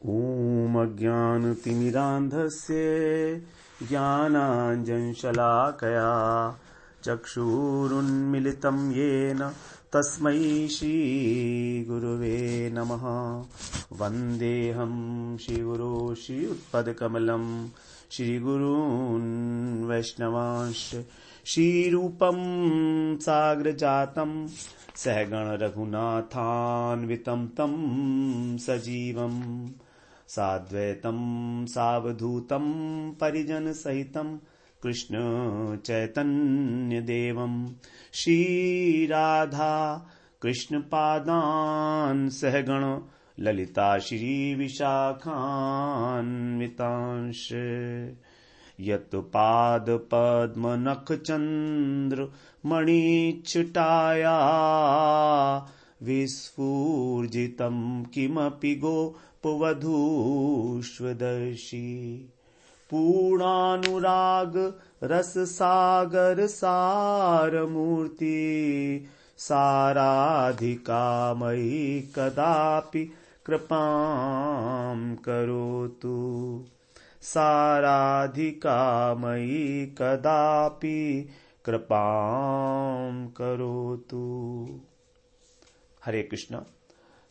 ॐ अज्ञानतिमिरान्धस्य ज्ञानाञ्जनशलाकया चक्षुरुन्मिलितं येन तस्मै श्रीगुरुवे नमः। वन्देऽहं श्रीगुरो श्रीयुत्पदकमलं श्रीगुरून् वैष्णवांश्च श्रीरूपं साग्रजातं सहगण रघुनाथान्वितं तं सजीवं साद्वैतं सावधूतं परिजनसहितं कृष्ण चैतन्यदेवं श्रीराधा कृष्णपादान् सहगण ललिता श्रीविशाखान्वितांश्च यत्पादपद्मनखचन्द्र मणिच्छटाया विस्फूर्जितं किमपि गोपवधूष्वदर्शी पूर्णानुराग रससागर सारमूर्ति साराधिका मयि कदापि कृपां करोतु साराधिका मयि कदापि कृपां करोतु। हरे कृष्ण।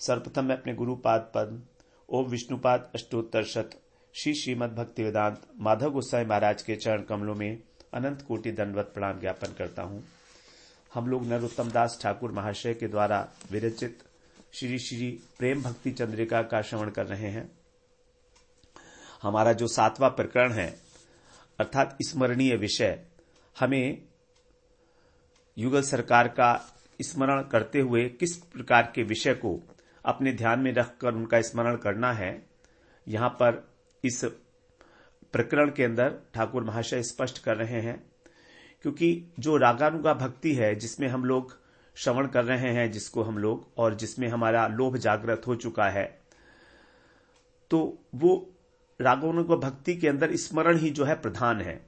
सर्वप्रथम मैं अपने गुरुपाद पद ओम विष्णुपाद अष्टोत्तर शत श्री श्रीमद् भक्ति वेदांत माधव गोसाई महाराज के चरण कमलों में अनंत कोटि दंडवत प्रणाम ज्ञापन करता हूं। हम लोग नरोत्तम दास ठाकुर महाशय के द्वारा विरचित श्री श्री प्रेम भक्ति चंद्रिका का श्रवण कर रहे हैं। हमारा जो 7वां प्रकरण है अर्थात स्मरणीय विषय, हमें युगल सरकार का स्मरण करते हुए किस प्रकार के विषय को अपने ध्यान में रखकर उनका स्मरण करना है, यहां पर इस प्रकरण के अंदर ठाकुर महाशय स्पष्ट कर रहे हैं। क्योंकि जो रागानुगा भक्ति है जिसमें हम लोग श्रवण कर रहे हैं, जिसको हम लोग और जिसमें हमारा लोभ जागृत हो चुका है, तो वो रागानुगा भक्ति के अंदर स्मरण ही जो है प्रधान है।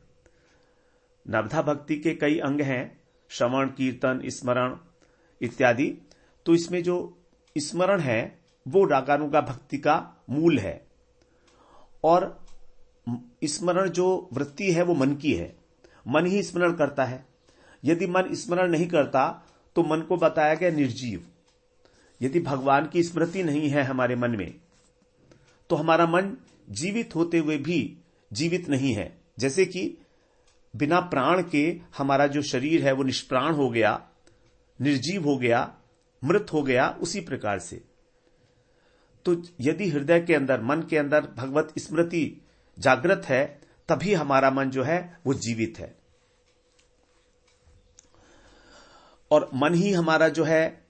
नवधा भक्ति के कई अंग हैं, श्रवण कीर्तन स्मरण इत्यादि, तो इसमें जो स्मरण है वो रागानुगा भक्ति का मूल है। और स्मरण जो वृत्ति है वो मन की है, मन ही स्मरण करता है। यदि मन स्मरण नहीं करता तो मन को बताया गया निर्जीव। यदि भगवान की स्मृति नहीं है हमारे मन में तो हमारा मन जीवित होते हुए भी जीवित नहीं है। जैसे कि बिना प्राण के हमारा जो शरीर है वो निष्प्राण हो गया, निर्जीव हो गया, मृत हो गया, उसी प्रकार से तो यदि हृदय के अंदर, मन के अंदर भगवत स्मृति जागृत है तभी हमारा मन जो है वो जीवित है। और मन ही हमारा जो है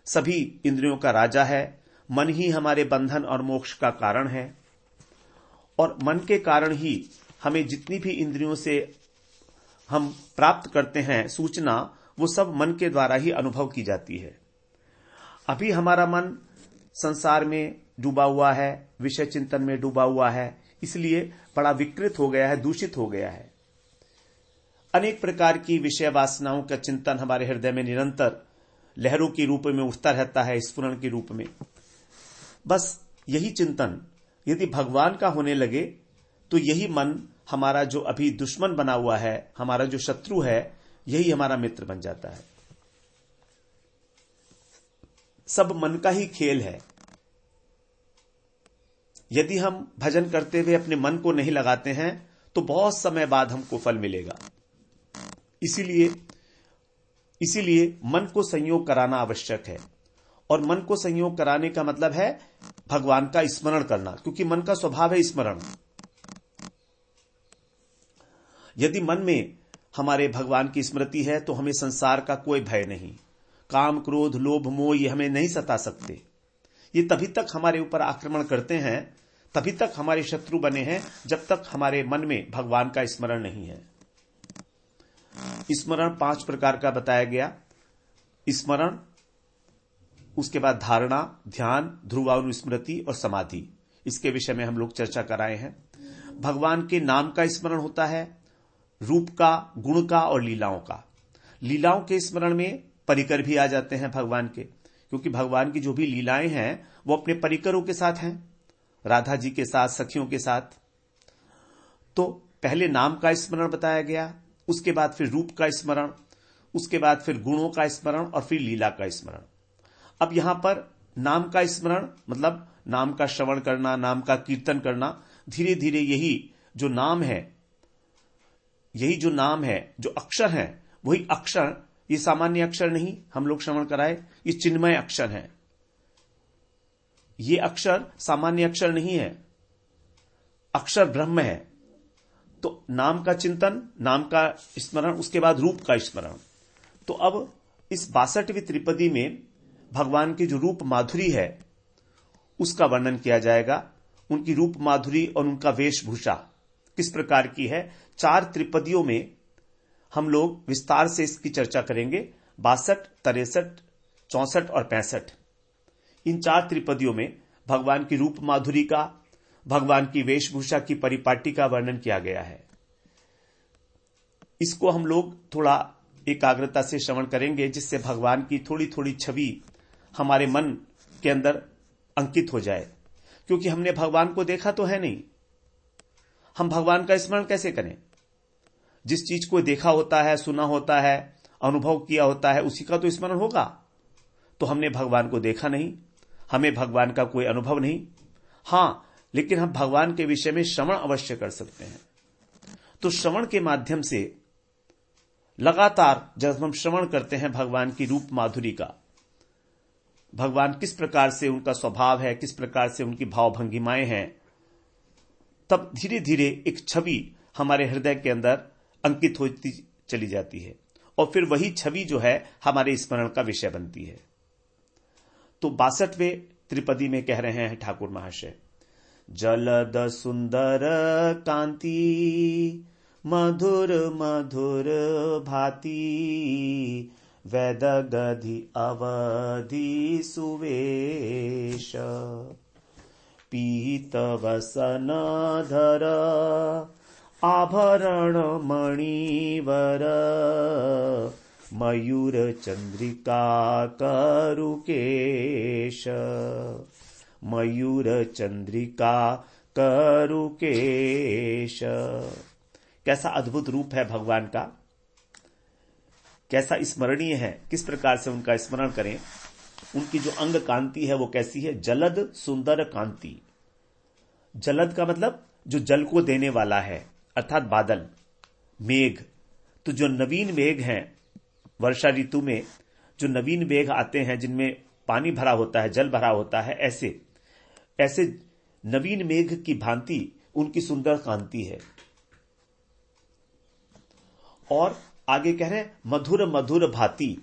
सभी इंद्रियों का राजा है, मन ही हमारे बंधन और मोक्ष का कारण है। और मन के कारण ही हमें जितनी भी इंद्रियों से हम प्राप्त करते हैं सूचना, वो सब मन के द्वारा ही अनुभव की जाती है। अभी हमारा मन संसार में डूबा हुआ है, विषय चिंतन में डूबा हुआ है, इसलिए बड़ा विकृत हो गया है, दूषित हो गया है। अनेक प्रकार की विषय वासनाओं का चिंतन हमारे हृदय में निरंतर लहरों के रूप में उठता रहता है, स्फुरण के रूप में। बस यही चिंतन यदि भगवान का होने लगे तो यही मन हमारा जो अभी दुश्मन बना हुआ है, हमारा जो शत्रु है, यही हमारा मित्र बन जाता है। सब मन का ही खेल है। यदि हम भजन करते हुए अपने मन को नहीं लगाते हैं तो बहुत समय बाद हमको फल मिलेगा। इसीलिए मन को संयोग कराना आवश्यक है। और मन को संयोग कराने का मतलब है भगवान का स्मरण करना, क्योंकि मन का स्वभाव है स्मरण। यदि मन में हमारे भगवान की स्मृति है तो हमें संसार का कोई भय नहीं, काम क्रोध लोभ मोह ये हमें नहीं सता सकते। ये तभी तक हमारे ऊपर आक्रमण करते हैं, तभी तक हमारे शत्रु बने हैं, जब तक हमारे मन में भगवान का स्मरण नहीं है। स्मरण 5 प्रकार का बताया गया। स्मरण, उसके बाद धारणा, ध्यान, ध्रुवानुस्मृति और समाधि, इसके विषय में हम लोग चर्चा कराए हैं। भगवान के नाम का स्मरण होता है, रूप का, गुण का और लीलाओं का। लीलाओं के स्मरण में परिकर भी आ जाते हैं भगवान के, क्योंकि भगवान की जो भी लीलाएं हैं वो अपने परिकरों के साथ हैं। राधा जी के साथ, सखियों के साथ। तो पहले नाम का स्मरण बताया गया, उसके बाद फिर रूप का स्मरण, उसके बाद फिर गुणों का स्मरण और फिर लीला का स्मरण। अब यहां पर नाम का स्मरण मतलब नाम का श्रवण करना, नाम का कीर्तन करना। धीरे धीरे यही जो नाम है, जो अक्षर है, वही अक्षर, ये सामान्य अक्षर नहीं हम लोग श्रवण कराए, ये चिन्मय अक्षर है। ये अक्षर सामान्य अक्षर नहीं है, अक्षर ब्रह्म है। तो नाम का चिंतन, नाम का स्मरण, उसके बाद रूप का स्मरण। तो अब इस 62वीं त्रिपदी में भगवान की जो रूप माधुरी है उसका वर्णन किया जाएगा। उनकी रूप माधुरी और उनका वेशभूषा किस प्रकार की है, 4 त्रिपदियों में हम लोग विस्तार से इसकी चर्चा करेंगे। 62, 63, 64 और 65, इन 4 त्रिपदियों में भगवान की रूप माधुरी का, भगवान की वेशभूषा की परिपाटी का वर्णन किया गया है। इसको हम लोग थोड़ा एकाग्रता से श्रवण करेंगे, जिससे भगवान की थोड़ी थोड़ी छवि हमारे मन के अंदर अंकित हो जाए। क्योंकि हमने भगवान को देखा तो है नहीं, हम भगवान का स्मरण कैसे करें? जिस चीज को देखा होता है, सुना होता है, अनुभव किया होता है, उसी का तो स्मरण होगा। तो हमने भगवान को देखा नहीं, हमें भगवान का कोई अनुभव नहीं। हां, लेकिन हम भगवान के विषय में श्रवण अवश्य कर सकते हैं। तो श्रवण के माध्यम से लगातार जब हम श्रवण करते हैं भगवान की रूप माधुरी का, भगवान किस प्रकार से उनका स्वभाव है, किस प्रकार से उनकी भाव भंगिमाएं हैं, तब धीरे धीरे एक छवि हमारे हृदय के अंदर अंकित होती चली जाती है और फिर वही छवि जो है हमारे स्मरण का विषय बनती है। तो 62वें त्रिपदी में कह रहे हैं ठाकुर महाशय, जलद सुंदर कांति मधुर मधुर भांति वेद गधि अवधि सुवेश पीत वसन धर आभरण मणिवर मयूर चंद्रिका करुकेश मयूर चंद्रिका करुकेश। कैसा अद्भुत रूप है भगवान का, कैसा स्मरणीय है, किस प्रकार से उनका स्मरण करें। उनकी जो अंग कांति है वो कैसी है, जलद सुंदर कांति। जलद का मतलब जो जल को देने वाला है, अर्थात बादल, मेघ। तो जो नवीन मेघ हैं, वर्षा ऋतु में जो नवीन मेघ आते हैं जिनमें पानी भरा होता है, जल भरा होता है, ऐसे नवीन मेघ की भांति उनकी सुंदर कांति है। और आगे कह रहे हैं मधुर मधुर भांति।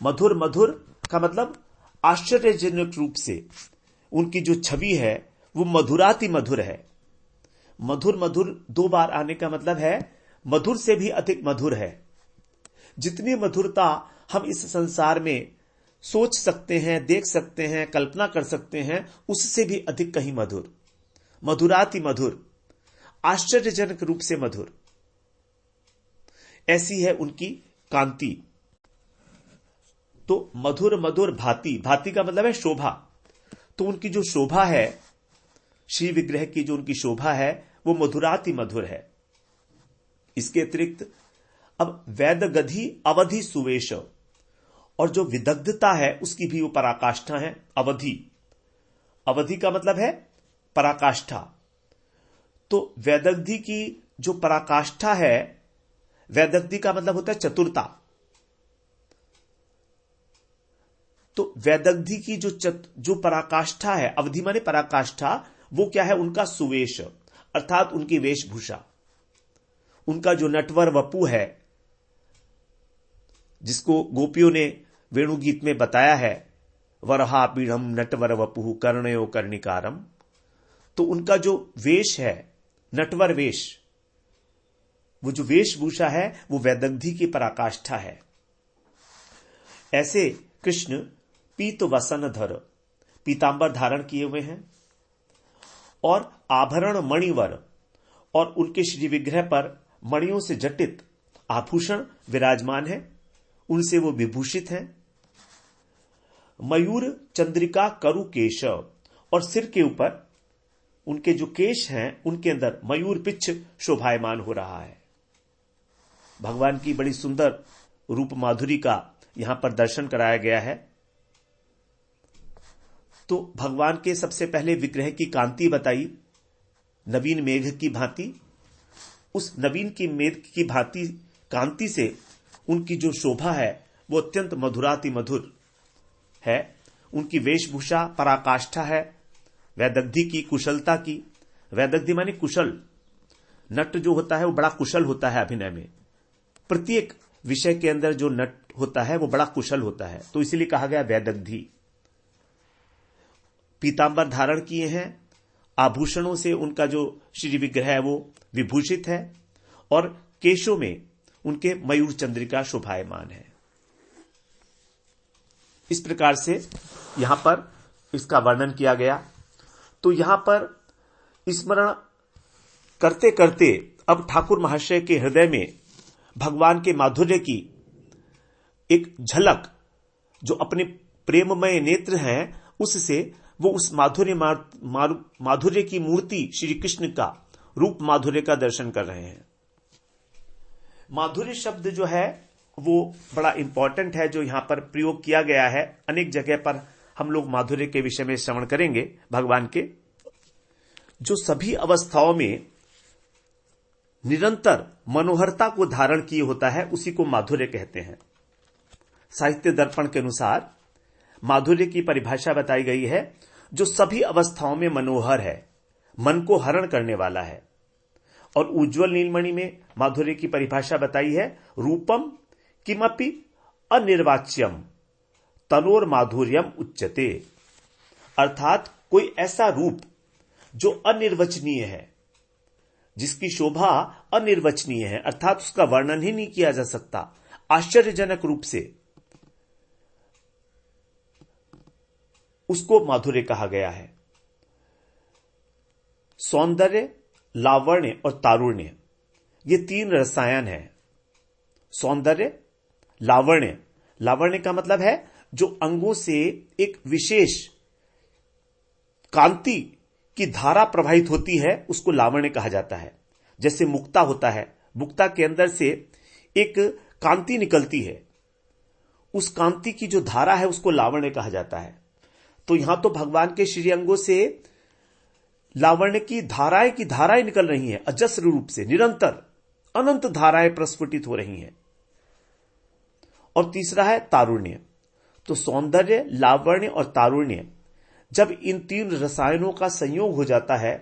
मधुर मधुर का मतलब आश्चर्यजनक रूप से उनकी जो छवि है वो मधुराति मधुर है। मधुर मधुर 2 बार आने का मतलब है मधुर से भी अधिक मधुर है। जितनी मधुरता हम इस संसार में सोच सकते हैं, देख सकते हैं, कल्पना कर सकते हैं, उससे भी अधिक कहीं मधुर। मधुराति मधुर, आश्चर्यजनक रूप से मधुर, ऐसी है उनकी कांति। तो मधुर मधुर भांति, भांति का मतलब है शोभा। तो उनकी जो शोभा है, श्री विग्रह की जो उनकी शोभा है वो मधुराति मधुर है। इसके अतिरिक्त अब वेद गधि अवधि सुवेश, और जो विदग्धता है उसकी भी वो पराकाष्ठा है, अवधि। अवधि का मतलब है पराकाष्ठा। तो वेदग्धि की जो पराकाष्ठा है, वेदग्धि का मतलब होता है चतुरता। तो वेदग्धि की जो पराकाष्ठा है, अवधि माने पराकाष्ठा, वो क्या है, उनका सुवेश, अर्थात उनकी वेशभूषा, उनका जो नटवर वपु है, जिसको गोपियों ने वेणुगीत में बताया है, वरहा पीढ़म नटवर वपुः कर्णयो कर्णिकारम। तो उनका जो वेश है, नटवर वेश, वो जो वेशभूषा है वो वेदग्धि की पराकाष्ठा है। ऐसे कृष्ण पीत वसन धर, पीतांबर धारण किए हुए हैं, और आभरण मणिवर, और उनके श्री विग्रह पर मणियों से जटित आभूषण विराजमान है, उनसे वो विभूषित हैं। मयूर चंद्रिका करु केश, और सिर के ऊपर उनके जो केश हैं उनके अंदर मयूर पिच्छ शोभायमान हो रहा है। भगवान की बड़ी सुंदर रूप माधुरी का यहां पर दर्शन कराया गया है। तो भगवान के सबसे पहले विग्रह की कांति बताई, नवीन मेघ की भांति। उस नवीन की मेघ की भांति कांति से उनकी जो शोभा है वो अत्यंत मधुराति मधुर है। उनकी वेशभूषा पराकाष्ठा है, वैदग्धि की, कुशलता की। वैदग्धि माने कुशल। नट जो होता है वो बड़ा कुशल होता है अभिनय में। प्रत्येक विषय के अंदर जो नट होता है वो बड़ा कुशल होता है, तो इसीलिए कहा गया वैदग्धि। पीतांबर धारण किए हैं, आभूषणों से उनका जो श्री विग्रह है वो विभूषित है और केशों में उनके मयूर चंद्रिका शोभायमान है। इस प्रकार से यहां पर इसका वर्णन किया गया। तो यहां पर स्मरण करते करते अब ठाकुर महाशय के हृदय में भगवान के माधुर्य की एक झलक, जो अपने प्रेममय नेत्र हैं उससे वो उस माधुर्य की मूर्ति श्री कृष्ण का रूप माधुर्य का दर्शन कर रहे हैं। माधुर्य शब्द जो है वो बड़ा इंपॉर्टेंट है, जो यहां पर प्रयोग किया गया है। अनेक जगह पर हम लोग माधुर्य के विषय में श्रवण करेंगे। भगवान के जो सभी अवस्थाओं में निरंतर मनोहरता को धारण किए होता है उसी को माधुर्य कहते हैं। साहित्य दर्पण के अनुसार माधुर्य की परिभाषा बताई गई है, जो सभी अवस्थाओं में मनोहर है, मन को हरण करने वाला है। और उज्ज्वल नीलमणि में माधुर्य की परिभाषा बताई है, रूपम किमपि अनिर्वाच्यम तनोर माधुर्यम उच्यते। अर्थात कोई ऐसा रूप जो अनिर्वचनीय है, जिसकी शोभा अनिर्वचनीय है, अर्थात उसका वर्णन ही नहीं किया जा सकता, आश्चर्यजनक रूप से, उसको माधुर्य कहा गया है। सौंदर्य, लावण्य और तारुण्य, ये तीन रसायन है। सौंदर्य, लावण्य, लावण्य का मतलब है जो अंगों से एक विशेष कांति की धारा प्रवाहित होती है उसको लावण्य कहा जाता है। जैसे मुक्ता होता है, मुक्ता के अंदर से एक कांति निकलती है, उस कांति की जो धारा है उसको लावण्य कहा जाता है। तो यहां तो भगवान के श्री अंगों से लावण्य की धाराएं निकल रही हैं, अजस्र रूप से निरंतर अनंत धाराएं प्रस्फुटित हो रही हैं। और तीसरा है तारुण्य। तो सौंदर्य, लावण्य और तारुण्य, जब इन तीन रसायनों का संयोग हो जाता है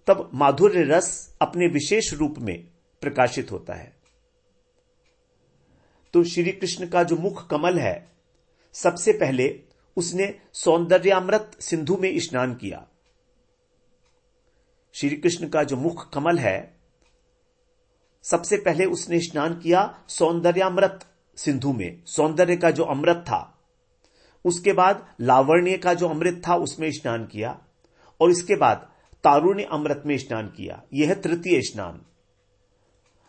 तब माधुर्य रस अपने विशेष रूप में प्रकाशित होता है। तो श्री कृष्ण का जो मुख कमल है, सबसे पहले उसने सौंदर्यामृत सिंधु में स्नान किया। श्री कृष्ण का जो मुख कमल है, सबसे पहले उसने स्नान किया सौंदर्यामृत सिंधु में, सौंदर्य का जो अमृत था। उसके बाद लावण्य का जो अमृत था उसमें स्नान किया, और इसके बाद तारुण्य अमृत में स्नान किया। यह है तृतीय स्नान।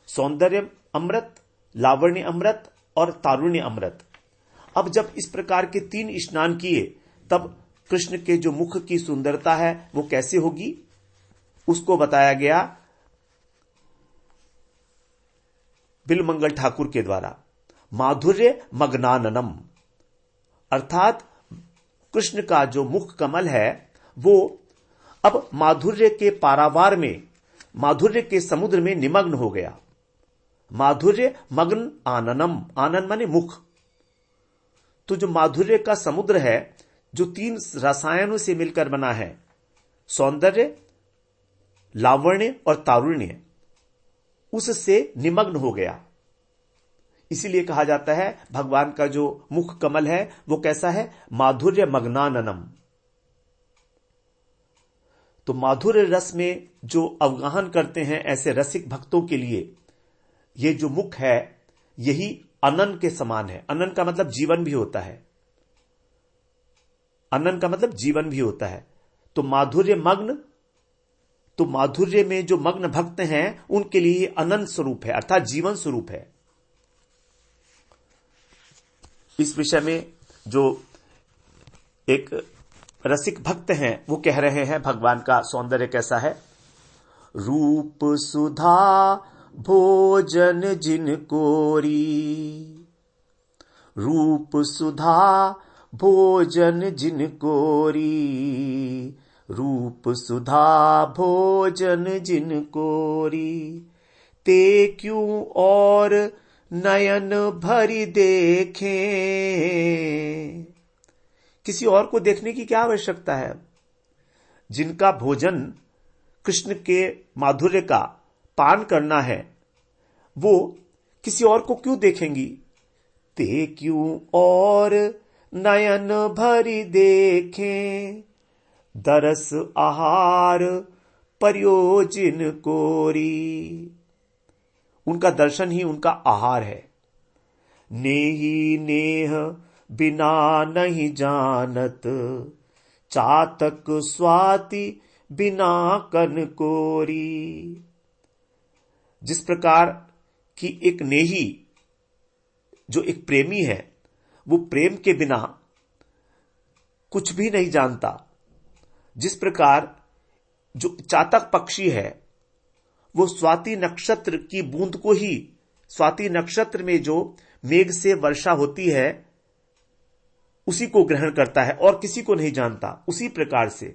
सौंदर्य अमृत, लावण्य अमृत और तारुण्य अमृत। अब जब इस प्रकार के तीन स्नान किए तब कृष्ण के जो मुख की सुंदरता है वो कैसे होगी, उसको बताया गया बिलमंगल ठाकुर के द्वारा। माधुर्य मग्नाननम, अर्थात कृष्ण का जो मुख कमल है वो अब माधुर्य के पारावार में, माधुर्य के समुद्र में निमग्न हो गया। माधुर्य मग्न आननम, आनन माने मुख। तो जो माधुर्य का समुद्र है, जो तीन रसायनों से मिलकर बना है, सौंदर्य, लावण्य और तारुण्य, उससे निमग्न हो गया। इसीलिए कहा जाता है भगवान का जो मुख कमल है वो कैसा है, माधुर्य मग्नाननम। तो माधुर्य रस में जो अवगाहन करते हैं ऐसे रसिक भक्तों के लिए ये जो मुख है यही अनन के समान है। अनन का मतलब जीवन भी होता है, अनन का मतलब जीवन भी होता है। तो माधुर्य मग्न, तो माधुर्य में जो मग्न भक्त हैं उनके लिए अनंत स्वरूप है, अर्थात जीवन स्वरूप है। इस विषय में जो एक रसिक भक्त हैं वो कह रहे हैं भगवान का सौंदर्य कैसा है। रूप सुधा भोजन जिन कोरी, रूप सुधा भोजन जिन कोरी, रूप सुधा भोजन जिन कोरी, ते क्यों और नयन भरी देखें। किसी और को देखने की क्या आवश्यकता है। जिनका भोजन कृष्ण के माधुर्य का पान करना है वो किसी और को क्यों देखेंगी। ते क्यों और नयन भरी देखें, दरस आहार प्रयोजन कोरी। उनका दर्शन ही उनका आहार है। नेही नेह बिना नहीं जानत, चातक स्वाति बिना कन कोरी। जिस प्रकार की एक नेही जो एक प्रेमी है वो प्रेम के बिना कुछ भी नहीं जानता, जिस प्रकार जो चातक पक्षी है वो स्वाति नक्षत्र की बूंद को ही, स्वाति नक्षत्र में जो मेघ से वर्षा होती है उसी को ग्रहण करता है और किसी को नहीं जानता। उसी प्रकार से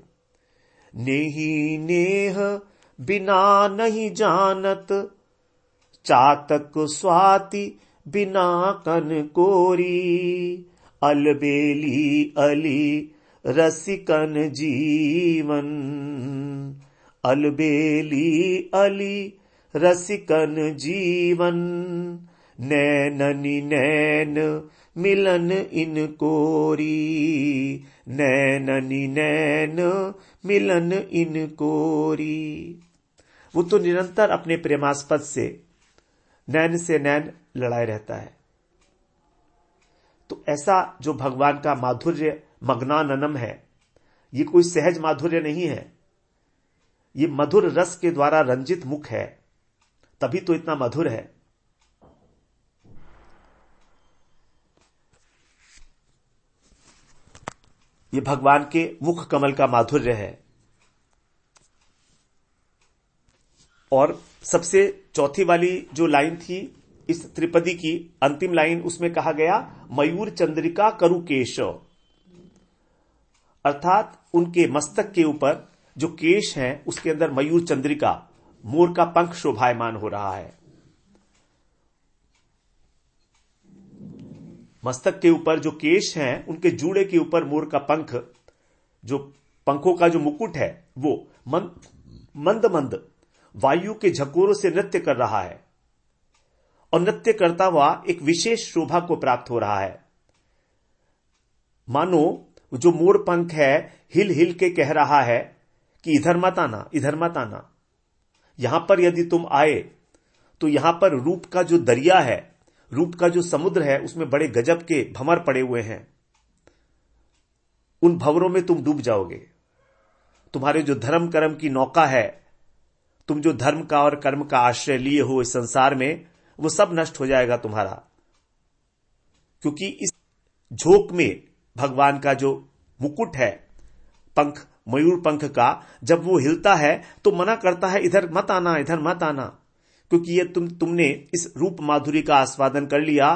नेही नेह बिना नहीं जानत, चातक स्वाति बिना कन कोरी। अलबेली अली रसिकन जीवन, अलबेली अली रसिकन जीवन। नैननी नैन मिलन इन कोरी, नैननी नैन मिलन इन कोरी। वो तो निरंतर अपने प्रेमास्पद से नैन से नैन लड़ाए रहता है। तो ऐसा जो भगवान का माधुर्य मग्नाननम है, ये कोई सहज माधुर्य नहीं है, ये मधुर रस के द्वारा रंजित मुख है, तभी तो इतना मधुर है। ये भगवान के मुख कमल का माधुर्य है। और सबसे चौथी वाली जो लाइन थी इस त्रिपदी की अंतिम लाइन, उसमें कहा गया मयूर चंद्रिका करुकेश, अर्थात उनके मस्तक के ऊपर जो केश हैं उसके अंदर मयूर चंद्रिका, मोर का पंख शोभायमान हो रहा है। मस्तक के ऊपर जो केश हैं उनके जूड़े के ऊपर मोर का पंख, जो पंखों का जो मुकुट है वो मंद मंद वायु के झकोरों से नृत्य कर रहा है और नृत्य करता हुआ एक विशेष शोभा को प्राप्त हो रहा है। मानो जो मोर पंख है हिल हिल के कह रहा है कि इधर मत आना, इधर मत आना। यहां पर यदि तुम आए तो यहां पर रूप का जो दरिया है, रूप का जो समुद्र है, उसमें बड़े गजब के भंवर पड़े हुए हैं। उन भंवरों में तुम डूब जाओगे। तुम्हारे जो धर्म कर्म की नौका है, तुम जो धर्म का और कर्म का आश्रय लिए हो इस संसार में, वो सब नष्ट हो जाएगा तुम्हारा। क्योंकि इस झोंक में भगवान का जो मुकुट है, पंख, मयूर पंख का, जब वो हिलता है तो मना करता है इधर मत आना, इधर मत आना। क्योंकि ये तुमने इस रूप माधुरी का आस्वादन कर लिया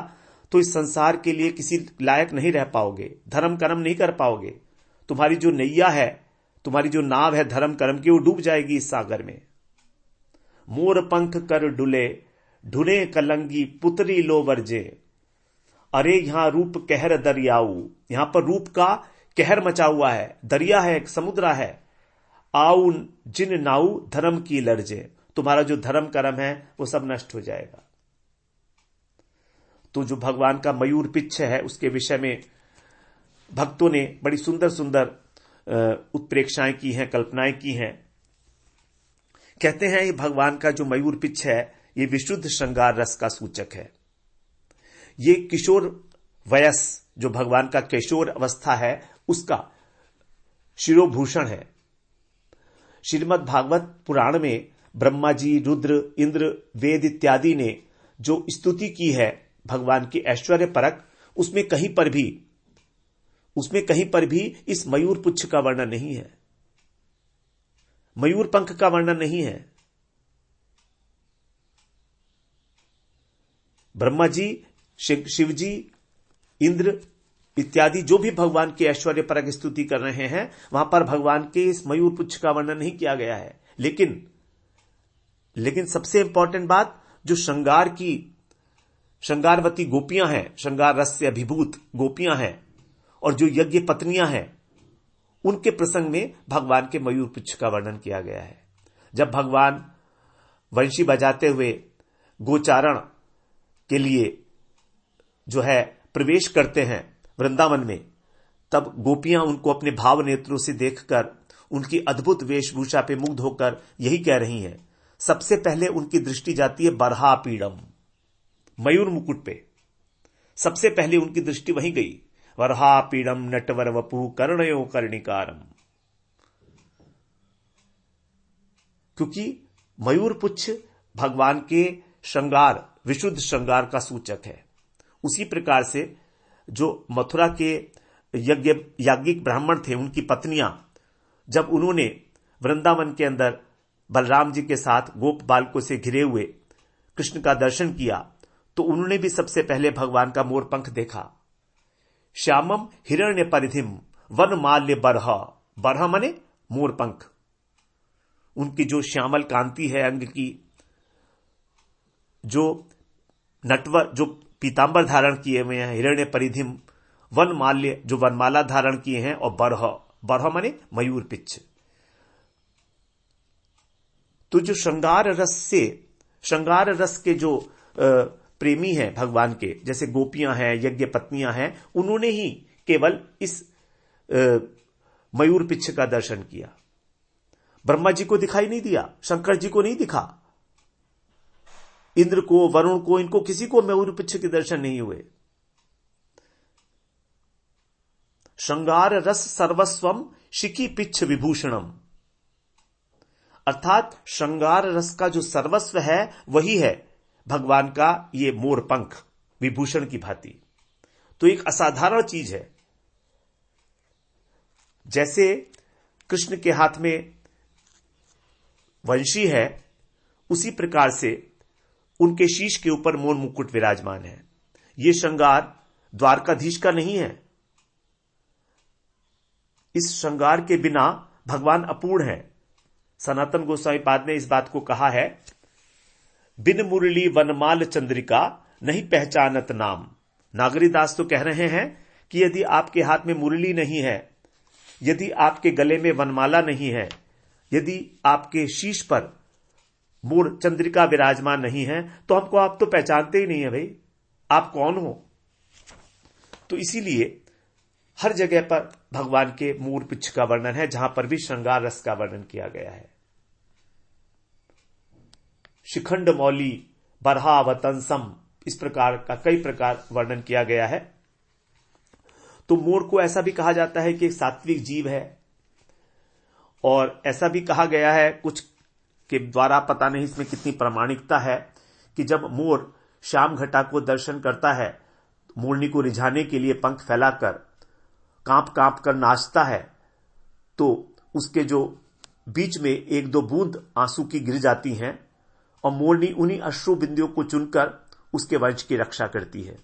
तो इस संसार के लिए किसी लायक नहीं रह पाओगे, धर्म कर्म नहीं कर पाओगे। तुम्हारी जो नैया है, तुम्हारी जो नाव है धर्म कर्म की, वो डूब जाएगी इस सागर में। मोर पंख कर डुले, ढुने कलंगी पुतरी लो वर्जे। अरे यहां रूप कहर दरियाऊ, यहां पर रूप का कहर मचा हुआ है, दरिया है, एक समुद्र है। आऊ जिन नाऊ धर्म की लर्जे, तुम्हारा जो धर्म कर्म है वो सब नष्ट हो जाएगा। तो जो भगवान का मयूर पिच्छ है उसके विषय में भक्तों ने बड़ी सुंदर सुंदर उत्प्रेक्षाएं की हैं, कल्पनाएं की हैं। कहते हैं ये भगवान का जो मयूर पिच्छ है ये विशुद्ध श्रृंगार रस का सूचक है। ये किशोर वयस, जो भगवान का किशोर अवस्था है उसका शिरोभूषण है। श्रीमद् भागवत पुराण में ब्रह्मा जी, रुद्र, इंद्र, वेद इत्यादि ने जो स्तुति की है भगवान की ऐश्वर्य परक, उसमें कहीं पर भी उसमें कहीं पर भी इस मयूर पुच्छ का वर्णन नहीं है, मयूर पंख का वर्णन नहीं है। ब्रह्मा जी, शिव जी, इंद्र इत्यादि जो भी भगवान की ऐश्वर्य परक स्तुति कर रहे हैं, वहां पर भगवान के इस मयूर पुच्छ का वर्णन नहीं किया गया है। लेकिन सबसे इंपॉर्टेंट बात, जो श्रृंगारवती गोपियां हैं, श्रृंगार रस से अभिभूत गोपियां हैं, और जो यज्ञ पत्नियां हैं, उनके प्रसंग में भगवान के मयूर पुच्छ का वर्णन किया गया है। जब भगवान वंशी बजाते हुए गोचारण के लिए जो है प्रवेश करते हैं वृंदावन में, तब गोपियां उनको अपने भाव नेत्रों से देखकर उनकी अद्भुत वेशभूषा पे मुग्ध होकर यही कह रही हैं। सबसे पहले उनकी दृष्टि जाती है बरहा पीड़म, मयूर मुकुट पे। सबसे पहले उनकी दृष्टि वहीं गई, वरहा पीड़म नटवर वपु कर्णयो कर्णिकारम। क्योंकि मयूर पुच्छ भगवान के श्रृंगार, विशुद्ध श्रृंगार का सूचक है। उसी प्रकार से जो मथुरा के याज्ञिक ब्राह्मण थे, उनकी पत्नियां, जब उन्होंने वृंदावन के अंदर बलराम जी के साथ गोप बालकों से घिरे हुए कृष्ण का दर्शन किया, तो उन्होंने भी सबसे पहले भगवान का मोर पंख देखा। श्यामम हिरण्य परिधिम वन माल्य बरह, बरह माने मोर पंख। उनकी जो श्यामल कांति है अंग की, जो नटवर, जो पीतांबर धारण किए हुए हैं, हिरण्य परिधिम, वन माल्य, जो वनमाला धारण किए हैं, और बरह, बरह माने मयूर पिच्छ। तो जो श्रृंगार रस के जो प्रेमी हैं भगवान के, जैसे गोपियां हैं, यज्ञ पत्नियां हैं, उन्होंने ही केवल इस मयूर पिच्छ का दर्शन किया। ब्रह्मा जी को दिखाई नहीं दिया, शंकर जी को नहीं दिखा, इंद्र को, वरुण को, इनको किसी को मयूर पिच्छ के दर्शन नहीं हुए। श्रृंगार रस सर्वस्वम शिखी पिच्छ विभूषणम, अर्थात श्रृंगार रस का जो सर्वस्व है वही है भगवान का ये मोर पंख, विभूषण की भांति। तो एक असाधारण चीज है। जैसे कृष्ण के हाथ में वंशी है, उसी प्रकार से उनके शीश के ऊपर मोर मुकुट विराजमान है। यह श्रृंगार द्वारकाधीश का नहीं है। इस श्रृंगार के बिना भगवान अपूर्ण है। सनातन गोस्वामी पाद ने इस बात को कहा है, बिन मुरली वनमाल चंद्रिका नहीं पहचानत नाम। नागरीदास तो कह रहे हैं कि यदि आपके हाथ में मुरली नहीं है, यदि आपके गले में वनमाला नहीं है, यदि आपके शीश पर मोर चंद्रिका विराजमान नहीं है, तो हमको आप तो पहचानते ही नहीं है भाई, आप कौन हो। तो इसीलिए हर जगह पर भगवान के मोर पिच्छ का वर्णन है, जहां पर भी श्रृंगार रस का वर्णन किया गया है। शिखंड मौली बरहावतंसम, इस प्रकार का कई प्रकार वर्णन किया गया है। तो मोर को ऐसा भी कहा जाता है कि एक सात्विक जीव है, और ऐसा भी कहा गया है कुछ के द्वारा, पता नहीं इसमें कितनी प्रामाणिकता है, कि जब मोर श्याम घटा को दर्शन करता है, मोरनी को रिझाने के लिए पंख फैलाकर कांप कांप कर नाचता है, तो उसके जो बीच में एक दो बूंद आंसू की गिर जाती हैं, और मोरनी उन्हीं अश्रु बिंदुओं को चुनकर उसके वंश की रक्षा करती है।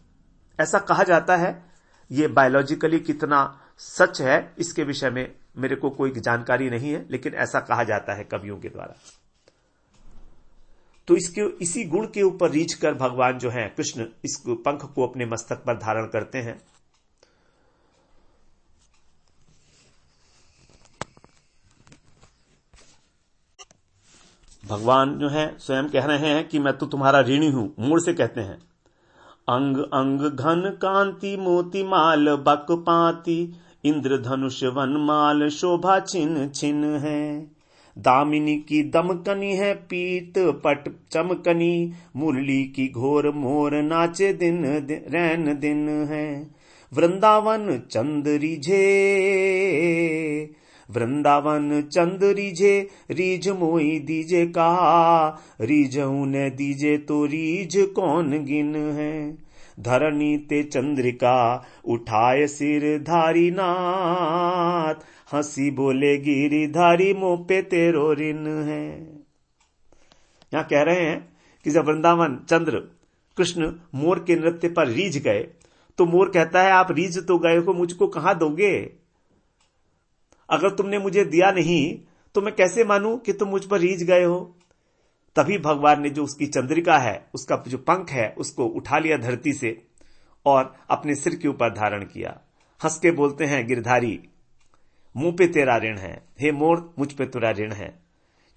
ऐसा कहा जाता है। यह बायोलॉजिकली कितना सच है इसके विषय में मेरे को कोई जानकारी नहीं है, लेकिन ऐसा कहा जाता है कवियों के द्वारा। तो इसी गुण के ऊपर रीझ कर भगवान जो है कृष्ण इस पंख को अपने मस्तक पर धारण करते हैं। भगवान जो है स्वयं कह रहे हैं कि मैं तो तुम्हारा ऋणी हूं। मोर से कहते हैं, अंग अंग घन कांति मोती माल बक पाती, इंद्र धनुष वनमाल शोभा छिन छिन है। दामिनी की दमकनी है पीत पट चमकनी, मुरली की घोर मोर नाचे दिन रैन दिन है। वृंदावन चंद रिझे, वृंदावन चंद रिझे, रीझ मोई दीजे कहा, रीझ उन्हें दीजे तो रीझ कौन गिन है। धरणी ते चंद्रिका उठाए सिर धारी नाथ, हंसी बोले गिरिधारी मोह पे तेरो ऋण है। यहां कह रहे हैं कि जब वृंदावन चंद्र कृष्ण मोर के नृत्य पर रीझ गए तो मोर कहता है आप रीझ तो गए हो, मुझको कहां दोगे? अगर तुमने मुझे दिया नहीं तो मैं कैसे मानूं कि तुम मुझ पर रीझ गए हो? तभी भगवान ने जो उसकी चंद्रिका है, उसका जो पंख है, उसको उठा लिया धरती से और अपने सिर के ऊपर धारण किया। हंस के बोलते हैं गिरधारी, मुंह पे तेरा ऋण है, हे मोर मुझ पे तेरा ऋण है।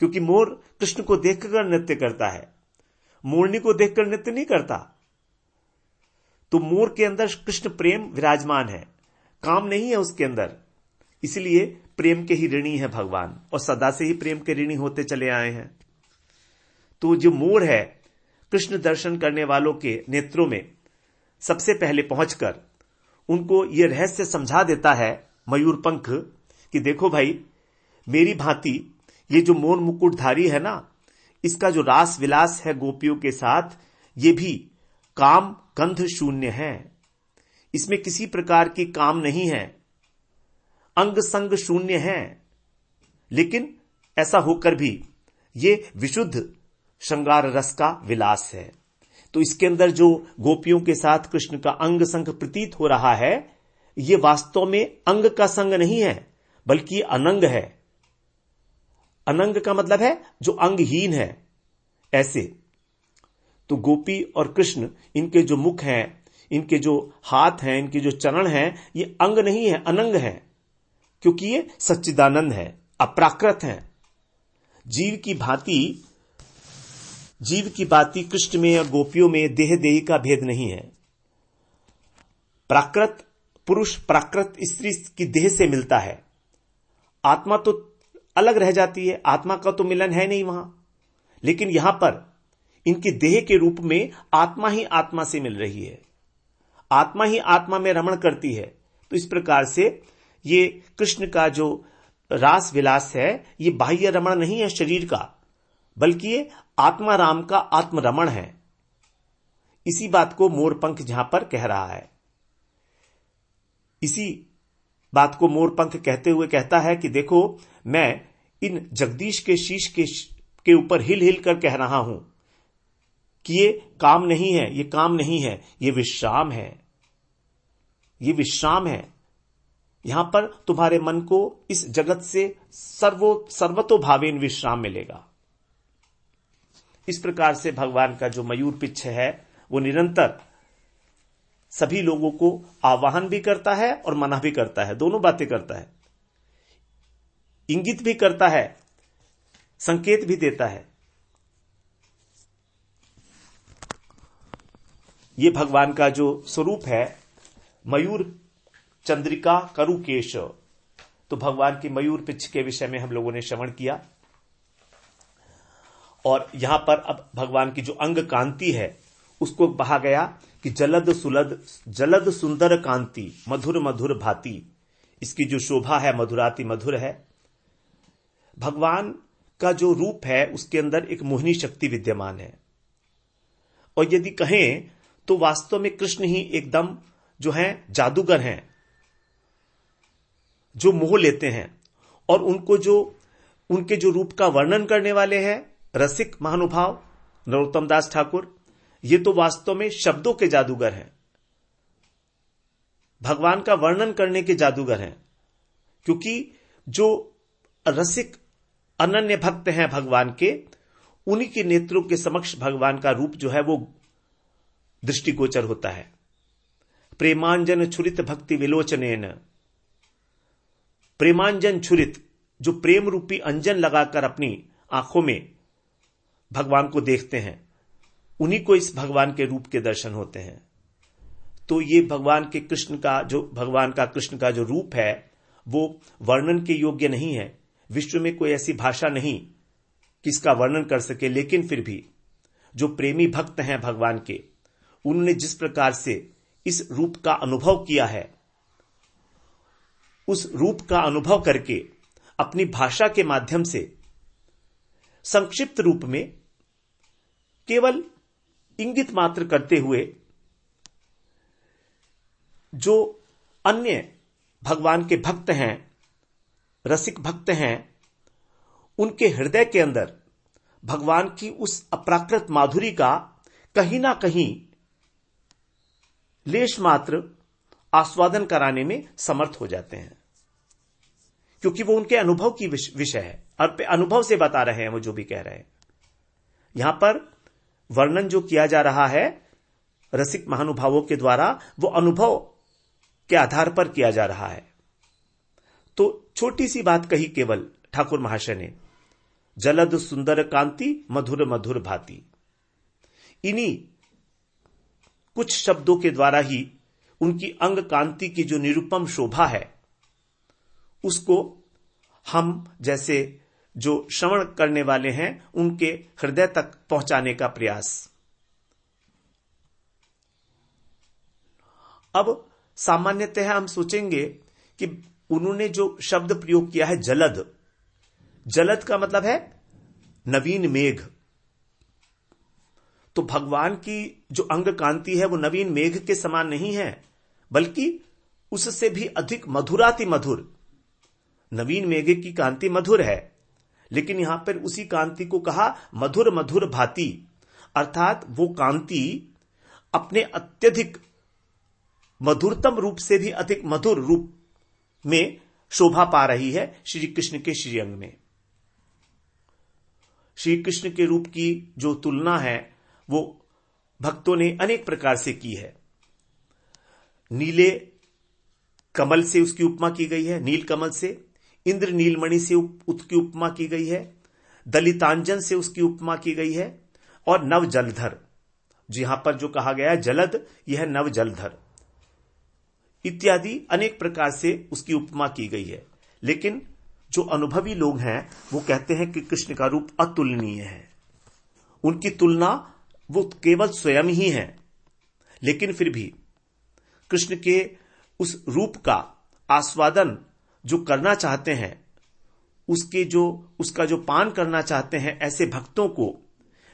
क्योंकि मोर कृष्ण को देखकर नृत्य करता है, मोरनी को देखकर नृत्य नहीं करता। तो मोर के अंदर कृष्ण प्रेम विराजमान है, काम नहीं है उसके अंदर, इसलिए प्रेम के ही ऋणी है भगवान, और सदा से ही प्रेम के ऋणी होते चले आए हैं। तो जो मोर है, कृष्ण दर्शन करने वालों के नेत्रों में सबसे पहले पहुंचकर उनको यह रहस्य समझा देता है मयूर पंख कि देखो भाई, मेरी भांति ये जो मोर मुकुटधारी है ना, इसका जो रास विलास है गोपियों के साथ, ये भी काम गंध शून्य है। इसमें किसी प्रकार की काम नहीं है, अंग संग शून्य है। लेकिन ऐसा होकर भी ये विशुद्ध श्रृंगार रस का विलास है। तो इसके अंदर जो गोपियों के साथ कृष्ण का अंग संग प्रतीत हो रहा है, ये वास्तव में अंग का संग नहीं है, बल्कि अनंग है। अनंग का मतलब है जो अंगहीन है, ऐसे। तो गोपी और कृष्ण, इनके जो मुख हैं, इनके जो हाथ हैं, इनके जो चरण हैं, ये अंग नहीं है, अनंग है, क्योंकि ये सच्चिदानंद है, अप्राकृत है। जीव की भांति कृष्ण में और गोपियों में देह देही का भेद नहीं है। प्राकृत पुरुष प्राकृत स्त्री की देह से मिलता है, आत्मा तो अलग रह जाती है, आत्मा का तो मिलन है नहीं वहां। लेकिन यहां पर इनकी देह के रूप में आत्मा ही आत्मा से मिल रही है, आत्मा ही आत्मा में रमण करती है। तो इस प्रकार से ये कृष्ण का जो रास विलास है, ये बाह्य रमण नहीं है शरीर का, बल्कि ये आत्मा राम का आत्मरमण है। इसी बात को मोरपंख जहां पर कह रहा है, इसी बात को मोरपंख कहते हुए कहता है कि देखो, मैं इन जगदीश के शीश के ऊपर हिल हिल कर कह रहा हूं कि ये काम नहीं है, ये काम नहीं है, ये विश्राम है, ये विश्राम है। यहां पर तुम्हारे मन को इस जगत से सर्वतोभावेन विश्राम मिलेगा। इस प्रकार से भगवान का जो मयूर पिच्छ है, वो निरंतर सभी लोगों को आवाहन भी करता है और मना भी करता है, दोनों बातें करता है। इंगित भी करता है, संकेत भी देता है। ये भगवान का जो स्वरूप है, मयूर चंद्रिका करुकेश। तो भगवान के मयूर पिच्छ के विषय में हम लोगों ने श्रवण किया, और यहां पर अब भगवान की जो अंग कांति है उसको कहा गया कि जलद सुंदर कांति मधुर मधुर भांति। इसकी जो शोभा है मधुराति मधुर है। भगवान का जो रूप है उसके अंदर एक मोहिनी शक्ति विद्यमान है, और यदि कहें तो वास्तव में कृष्ण ही एकदम जो है जादूगर हैं, जो मोह लेते हैं। और उनके जो रूप का वर्णन करने वाले हैं रसिक महानुभाव नरोत्तम दास ठाकुर, ये तो वास्तव में शब्दों के जादूगर हैं, भगवान का वर्णन करने के जादूगर हैं। क्योंकि जो रसिक अनन्य भक्त हैं भगवान के, उन्हीं के नेत्रों के समक्ष भगवान का रूप जो है वो दृष्टिगोचर होता है। प्रेमांजन छुरित भक्ति विलोचनेन, प्रेमांजन छुरित, जो प्रेम रूपी अंजन लगाकर अपनी आंखों में भगवान को देखते हैं, उन्हीं को इस भगवान के रूप के दर्शन होते हैं। तो ये भगवान के कृष्ण का जो रूप है वो वर्णन के योग्य नहीं है। विश्व में कोई ऐसी भाषा नहीं कि इसका वर्णन कर सके। लेकिन फिर भी जो प्रेमी भक्त हैं भगवान के, उन्होंने जिस प्रकार से इस रूप का अनुभव किया है, उस रूप का अनुभव करके अपनी भाषा के माध्यम से संक्षिप्त रूप में केवल इंगित मात्र करते हुए जो अन्य भगवान के भक्त हैं, रसिक भक्त हैं, उनके हृदय के अंदर भगवान की उस अप्राकृत माधुरी का कहीं ना कहीं लेश मात्र आस्वादन कराने में समर्थ हो जाते हैं, क्योंकि वो उनके अनुभव की विषय है और अनुभव से बता रहे हैं वो जो भी कह रहे हैं। यहां पर वर्णन जो किया जा रहा है रसिक महानुभावों के द्वारा, वो अनुभव के आधार पर किया जा रहा है। तो छोटी सी बात कही केवल ठाकुर महाशय ने, जलद सुंदर कांति मधुर मधुर भांति। इन्हीं कुछ शब्दों के द्वारा ही उनकी अंग कांति की जो निरुपम शोभा है, उसको हम जैसे जो श्रवण करने वाले हैं उनके हृदय तक पहुंचाने का प्रयास। अब सामान्यतः हम सोचेंगे कि उन्होंने जो शब्द प्रयोग किया है जलद, जलद का मतलब है नवीन मेघ। तो भगवान की जो अंग कांति है वो नवीन मेघ के समान नहीं है, बल्कि उससे भी अधिक मधुराति मधुर। नवीन मेघ की कांति मधुर है, लेकिन यहां पर उसी कांति को कहा मधुर मधुर भांति, अर्थात वो कांति अपने अत्यधिक मधुरतम रूप से भी अधिक मधुर रूप में शोभा पा रही है श्री कृष्ण के श्रीअंग में। श्री कृष्ण के रूप की जो तुलना है वो भक्तों ने अनेक प्रकार से की है। नीले कमल से उसकी उपमा की गई है, नील कमल से। इंद्र नीलमणि से उसकी उपमा की गई है। दलितांजन से उसकी उपमा की गई है। और नव जलधर, जो यहां पर जो कहा गया है जलद, यह नव जलधर इत्यादि अनेक प्रकार से उसकी उपमा की गई है। लेकिन जो अनुभवी लोग हैं वो कहते हैं कि कृष्ण का रूप अतुलनीय है। उनकी तुलना वो केवल स्वयं ही है, लेकिन फिर भी कृष्ण के उस रूप का आस्वादन जो करना चाहते हैं, उसका जो पान करना चाहते हैं, ऐसे भक्तों को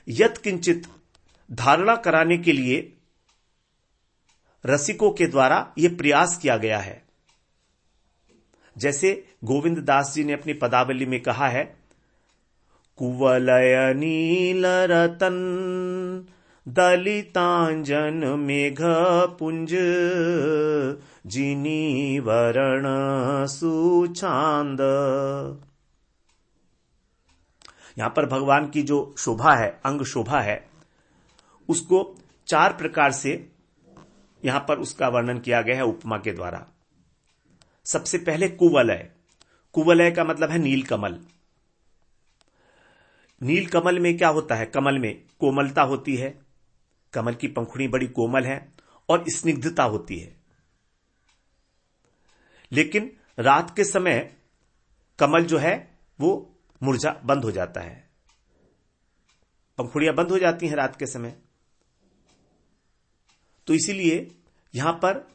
यत्किंचित धारणा कराने के लिए रसिकों के द्वारा यह प्रयास किया गया है। जैसे गोविंद दास जी ने अपनी पदावली में कहा है, कुवलय नील रतन दलितांजन मेघ पुंज जिनी वरण सुछांद। यहां पर भगवान की जो शोभा है, अंग शोभा है, उसको 4 प्रकार से यहां पर उसका वर्णन किया गया है उपमा के द्वारा। सबसे पहले कुवलय। कुवलय का मतलब है नील कमल। नील कमल में क्या होता है? कमल में कोमलता होती है, कमल की पंखुड़ी बड़ी कोमल है और स्निग्धता होती है। लेकिन रात के समय कमल जो है वो मुरझा बंद हो जाता है, पंखुड़ियां बंद हो जाती हैं रात के समय। तो इसीलिए यहां पर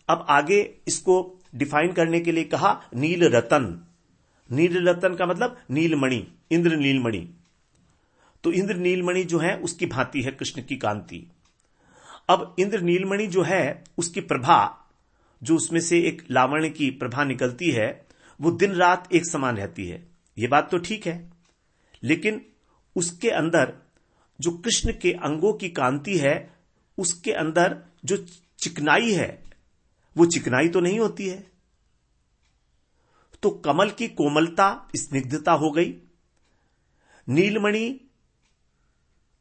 अब आगे इसको डिफाइन करने के लिए कहा नील रतन। नील रतन का मतलब नीलमणि, इंद्र नीलमणि। तो इंद्र नीलमणि जो है उसकी भांति है कृष्ण की कांति। अब इंद्र नीलमणि जो है उसकी प्रभा, जो उसमें से एक लावण्य की प्रभा निकलती है, वो दिन रात एक समान रहती है। ये बात तो ठीक है, लेकिन उसके अंदर जो कृष्ण के अंगों की कांति है, उसके अंदर जो चिकनाई है वो चिकनाई तो नहीं होती है। तो कमल की कोमलता, स्निग्धता हो गई। नीलमणि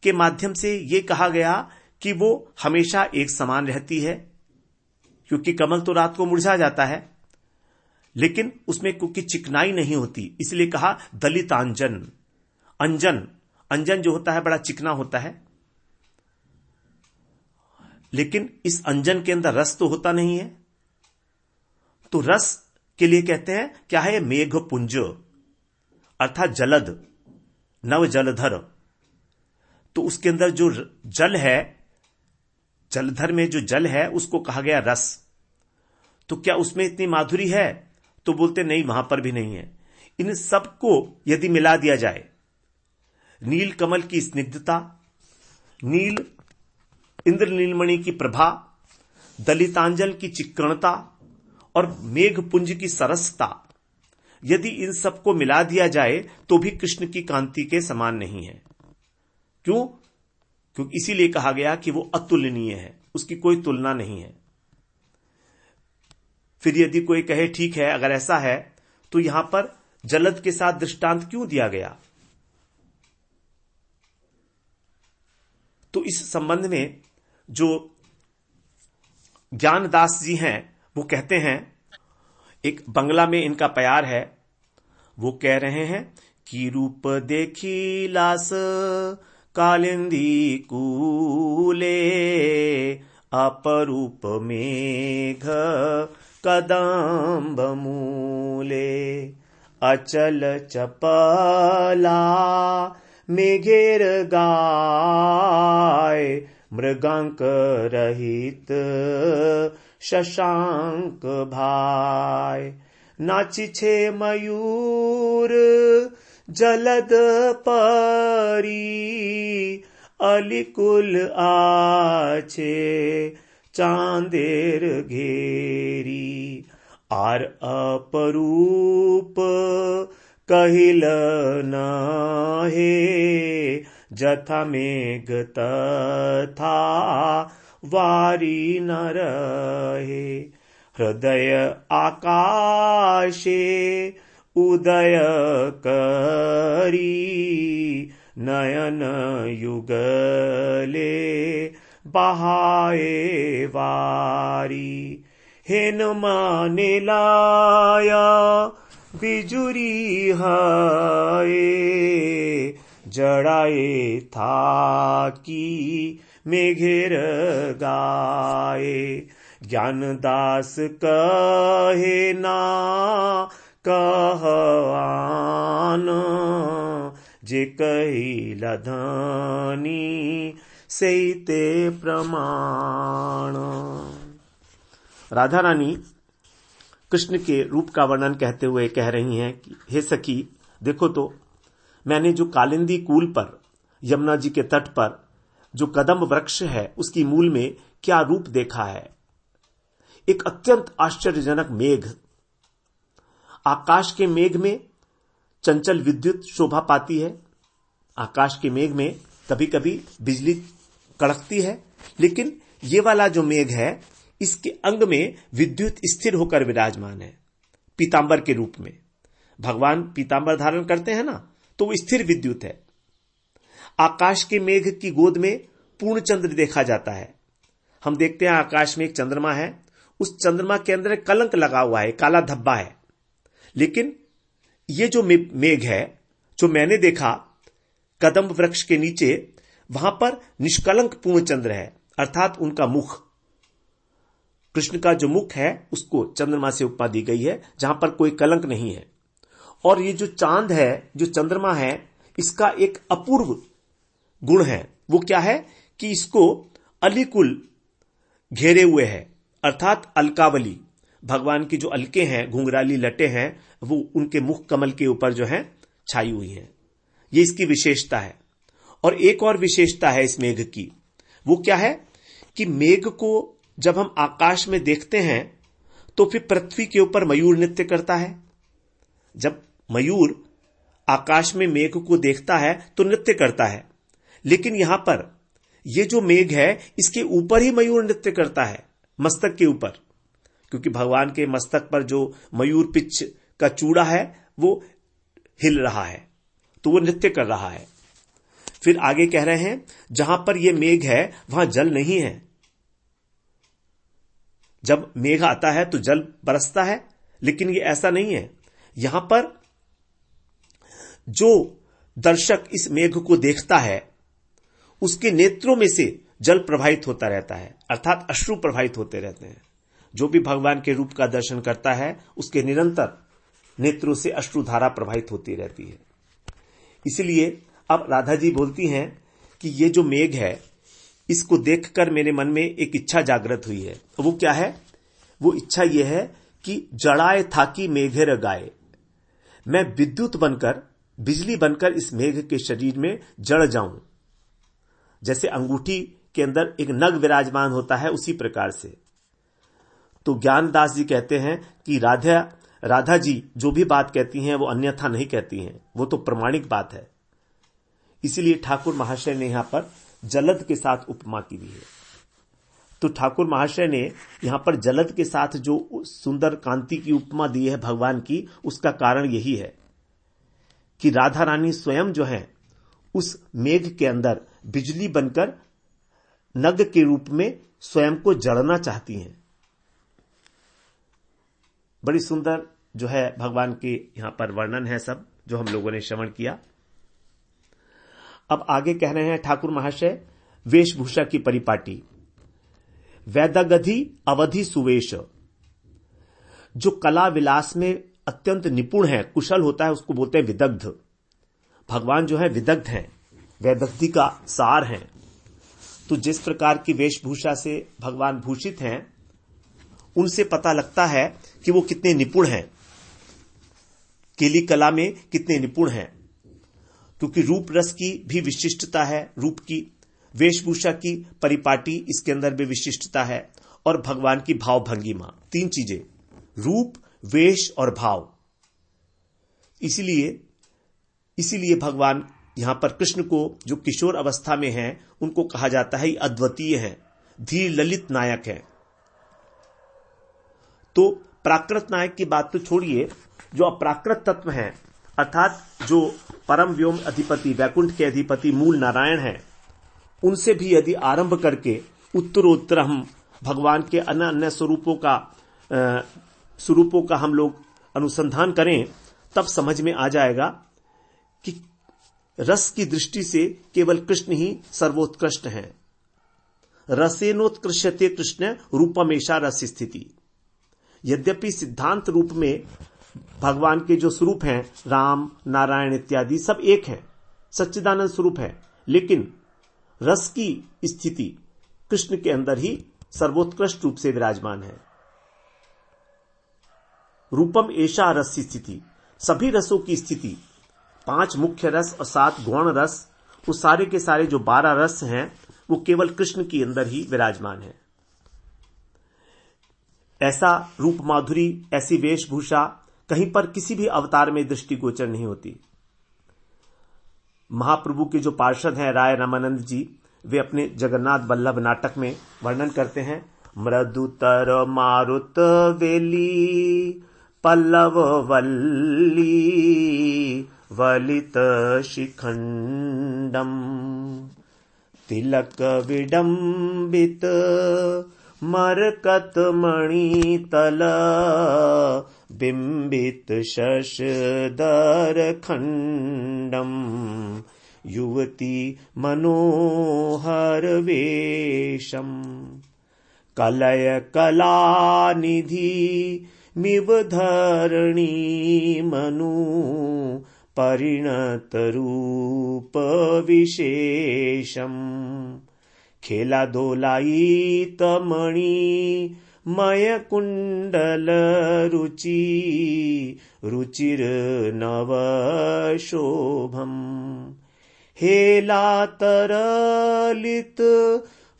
के माध्यम से यह कहा गया कि वो हमेशा एक समान रहती है, क्योंकि कमल तो रात को मुरझा जाता है, लेकिन उसमें क्योंकि चिकनाई नहीं होती, इसलिए कहा दलितांजन। अंजन, अंजन जो होता है बड़ा चिकना होता है, लेकिन इस अंजन के अंदर रस तो होता नहीं है। तो रस के लिए कहते हैं क्या है? मेघ पुंज, अर्थात जलद, नव जलधर। तो उसके अंदर जो जल है, जलधर में जो जल है उसको कहा गया रस। तो क्या उसमें इतनी माधुरी है? तो बोलते नहीं, वहां पर भी नहीं है। इन सबको यदि मिला दिया जाए, नील कमल की स्निग्धता, इंद्र नीलमणि की प्रभा, दलितांजल की चिक्कणता और मेघपुंज की सरसता, यदि इन सबको मिला दिया जाए तो भी कृष्ण की कांति के समान नहीं है। क्यों? क्योंकि इसीलिए कहा गया कि वो अतुलनीय है, उसकी कोई तुलना नहीं है। फिर यदि कोई कहे ठीक है, अगर ऐसा है तो यहां पर जलद के साथ दृष्टांत क्यों दिया गया? तो इस संबंध में जो ज्ञानदास जी हैं वो कहते हैं, एक बंगला में इनका प्यार है, वो कह रहे हैं कि रूप देखी लास कालिंदी कूले, अपरूप मेघ कदम्ब मूले, अचल चपला मेघेर गाय, मृगांक रहित शशांक भाई, नाची छे मयूर जलद परी, अलिकुल आछे चांदेर घेरी, आर अपरूप कहिल नहे, जथा मेघ तथा वारी न रहे, हृदय आकाशे उदय करी, नयन युगले बहाए वारी, हेन माने लाया बिजुरी है, जड़ाए था की मेघेर गाए, ज्ञानदास कहे ना कहआन, जे कही लधनी सेते प्रमाण। राधा रानी कृष्ण के रूप का वर्णन कहते हुए कह रही हैं कि हे सखी, देखो तो मैंने जो कालिंदी कूल पर, यमुना जी के तट पर जो कदम्ब वृक्ष है उसकी मूल में क्या रूप देखा है। एक अत्यंत आश्चर्यजनक मेघ, आकाश के मेघ में चंचल विद्युत शोभा पाती है। आकाश के मेघ में कभी कभी बिजली कड़कती है, लेकिन ये वाला जो मेघ है इसके अंग में विद्युत स्थिर होकर विराजमान है, पीतांबर के रूप में। भगवान पीतांबर धारण करते हैं ना, तो वो स्थिर विद्युत है। आकाश के मेघ की गोद में पूर्ण चंद्र देखा जाता है। हम देखते हैं आकाश में एक चंद्रमा है, उस चंद्रमा के अंदर एक कलंक लगा हुआ है, काला धब्बा है। लेकिन ये जो मेघ है जो मैंने देखा कदम्ब वृक्ष के नीचे, वहां पर निष्कलंक पूर्ण चंद्र है, अर्थात उनका मुख, कृष्ण का जो मुख है उसको चंद्रमा से उपमा दी गई है, जहां पर कोई कलंक नहीं है। और ये जो चांद है, जो चंद्रमा है, इसका एक अपूर्व गुण है। वो क्या है कि इसको अलिकुल घेरे हुए है, अर्थात अलकावली, भगवान की जो अलके हैं, घुंघराली लटे हैं, वो उनके मुख कमल के ऊपर जो है छाई हुई हैं। ये इसकी विशेषता है। और एक और विशेषता है इस मेघ की, वो क्या है कि मेघ को जब हम आकाश में देखते हैं तो फिर पृथ्वी के ऊपर मयूर नृत्य करता है। जब मयूर आकाश में मेघ को देखता है तो नृत्य करता है, लेकिन यहां पर यह जो मेघ है इसके ऊपर ही मयूर नृत्य करता है, मस्तक के ऊपर, क्योंकि भगवान के मस्तक पर जो मयूर पिच का चूड़ा है वो हिल रहा है, तो वो नृत्य कर रहा है। फिर आगे कह रहे हैं जहां पर यह मेघ है वहां जल नहीं है। जब मेघ आता है तो जल बरसता है, लेकिन ये ऐसा नहीं है। यहां पर जो दर्शक इस मेघ को देखता है उसके नेत्रों में से जल प्रवाहित होता रहता है, अर्थात अश्रु प्रवाहित होते रहते हैं। जो भी भगवान के रूप का दर्शन करता है उसके निरंतर नेत्रों से अश्रुधारा प्रवाहित होती रहती है। इसलिए अब राधा जी बोलती हैं कि ये जो मेघ है इसको देखकर मेरे मन में एक इच्छा जागृत हुई है। वो क्या है? वो इच्छा ये है कि जड़ाए था कि मेघेर गाए, मैं विद्युत बनकर, बिजली बनकर इस मेघ के शरीर में जड़ जाऊं। जैसे अंगूठी के अंदर एक नग विराजमान होता है, उसी प्रकार से तो ज्ञानदास जी कहते हैं कि राधा जी जो भी बात कहती हैं वो अन्यथा नहीं कहती हैं, वो तो प्रमाणिक बात है। इसीलिए ठाकुर महाशय ने यहां पर जलद के साथ उपमा की हुई है। तो ठाकुर महाशय ने यहां पर जलद के साथ जो सुंदर कांति की उपमा दी है भगवान की, उसका कारण यही है कि राधा रानी स्वयं जो है उस मेघ के अंदर बिजली बनकर नग के रूप में स्वयं को जड़ना चाहती हैं। बड़ी सुंदर जो है भगवान के यहां पर वर्णन है सब, जो हम लोगों ने श्रवण किया। अब आगे कह रहे हैं ठाकुर महाशय, वेशभूषा की परिपाटी। वैदगधि अवधि सुवेश, जो कला विलास में अत्यंत निपुण है, कुशल होता है, उसको बोलते हैं विदग्ध। भगवान जो है विदग्ध हैं, वैदग्धि का सार हैं। तो जिस प्रकार की वेशभूषा से भगवान भूषित हैं, उनसे पता लगता है कि वो कितने निपुण हैं, केली कला में कितने निपुण हैं। क्योंकि रूप रस की भी विशिष्टता है, रूप की, वेशभूषा की परिपाटी, इसके अंदर भी विशिष्टता है, और भगवान की भाव भंगिमा, तीन चीजें, रूप, वेश और भाव। इसीलिए भगवान यहां पर कृष्ण को, जो किशोर अवस्था में हैं, उनको कहा जाता है अद्वितीय हैं, धीर ललित नायक हैं। तो प्राकृत नायक की बात तो छोड़िए, जो अप्राकृत तत्व हैं, अर्थात जो परम व्योम अधिपति, वैकुंठ के अधिपति मूल नारायण हैं, उनसे भी यदि आरंभ करके उत्तरोत्तर हम भगवान के अन्य अन्य स्वरूपों का हम लोग अनुसंधान करें, तब समझ में आ जाएगा कि रस की दृष्टि से केवल कृष्ण ही सर्वोत्कृष्ट हैं। रसेनोत्कृष्यते कृष्ण रूपमेशा रस स्थिति। यद्यपि सिद्धांत रूप में भगवान के जो स्वरूप हैं, राम, नारायण इत्यादि सब एक हैं, सच्चिदानंद स्वरूप है, लेकिन रस की स्थिति कृष्ण के अंदर ही सर्वोत्कृष्ट रूप से विराजमान है। रूपम एषा रस स्थिति, सभी रसों की स्थिति, 5 मुख्य रस और 7 गौण रस, वो सारे के सारे जो 12 रस हैं, वो केवल कृष्ण के अंदर ही विराजमान है। ऐसा रूप माधुरी, ऐसी वेशभूषा कहीं पर किसी भी अवतार में दृष्टिगोचर नहीं होती। महाप्रभु के जो पार्षद हैं राय रामानंद जी, वे अपने जगन्नाथ वल्लभ नाटक में वर्णन करते हैं, मृदुतर मारुत वेली पल्लव वल्ली वलित शिखंडम तिलक विडंबित मरकत मणितल बिंबित शशधर खंडम युवती मनोहर वेशम कलय कलानिधि मिव धरणी मनु परिणत रूप विशेषम खेला दोलायित मणि मय कुंडल रुचि रुचिर नव शोभम हेला तरलित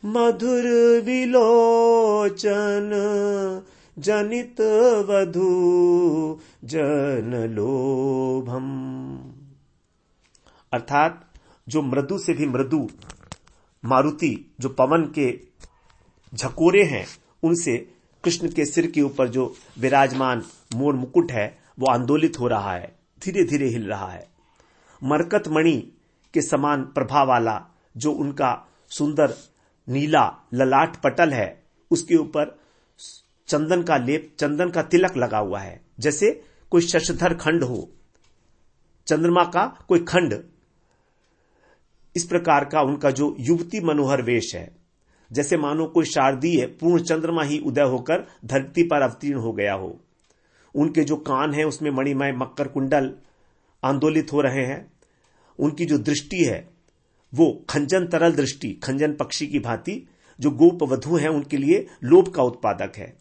मधुर विलोचन जनित वधु जन लोभम। अर्थात जो मृदु से भी मृदु मारुति, जो पवन के झकोरे हैं, उनसे कृष्ण के सिर के ऊपर जो विराजमान मोर मुकुट है, वो आंदोलित हो रहा है, धीरे धीरे हिल रहा है। मरकत मणि के समान प्रभा वाला जो उनका सुंदर नीला ललाट पटल है, उसके ऊपर चंदन का लेप, चंदन का तिलक लगा हुआ है, जैसे कोई शशधर खंड हो, चंद्रमा का कोई खंड। इस प्रकार का उनका जो युवती मनोहर वेश है, जैसे मानो कोई शारदीय पूर्ण चंद्रमा ही उदय होकर धरती पर अवतीर्ण हो गया हो। उनके जो कान हैं, उसमें मणिमय मकर कुंडल आंदोलित हो रहे हैं। उनकी जो दृष्टि है, वो खंजन तरल दृष्टि, खंजन पक्षी की भांति, जो गोप वधु हैं उनके लिए लोभ का उत्पादक है।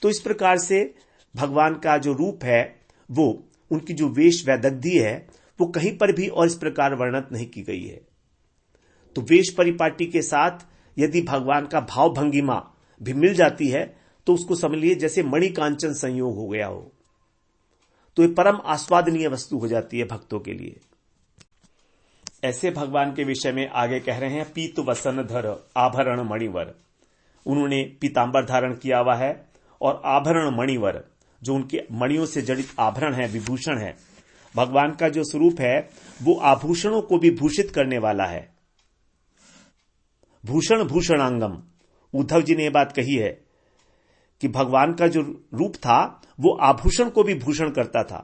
तो इस प्रकार से भगवान का जो रूप है, वो उनकी जो वेश वैदग्धी है, वो कहीं पर भी और इस प्रकार वर्णित नहीं की गई है। तो वेश परिपाटी के साथ यदि भगवान का भाव भंगिमा भी मिल जाती है, तो उसको समझ लिए जैसे मणि कांचन संयोग हो गया हो, तो ये परम आस्वादनीय वस्तु हो जाती है भक्तों के लिए। ऐसे भगवान के विषय में आगे कह रहे हैं, पीत वसन धर आभरण मणिवर। उन्होंने पीतांबर धारण किया हुआ है और आभरण मणिवर, जो उनके मणियों से जड़ित आभरण है, विभूषण है। भगवान का जो स्वरूप है वो आभूषणों को भी भूषित करने वाला है। भूषण भूषणांगम, उद्धव जी ने यह बात कही है कि भगवान का जो रूप था वो आभूषण को भी भूषण करता था।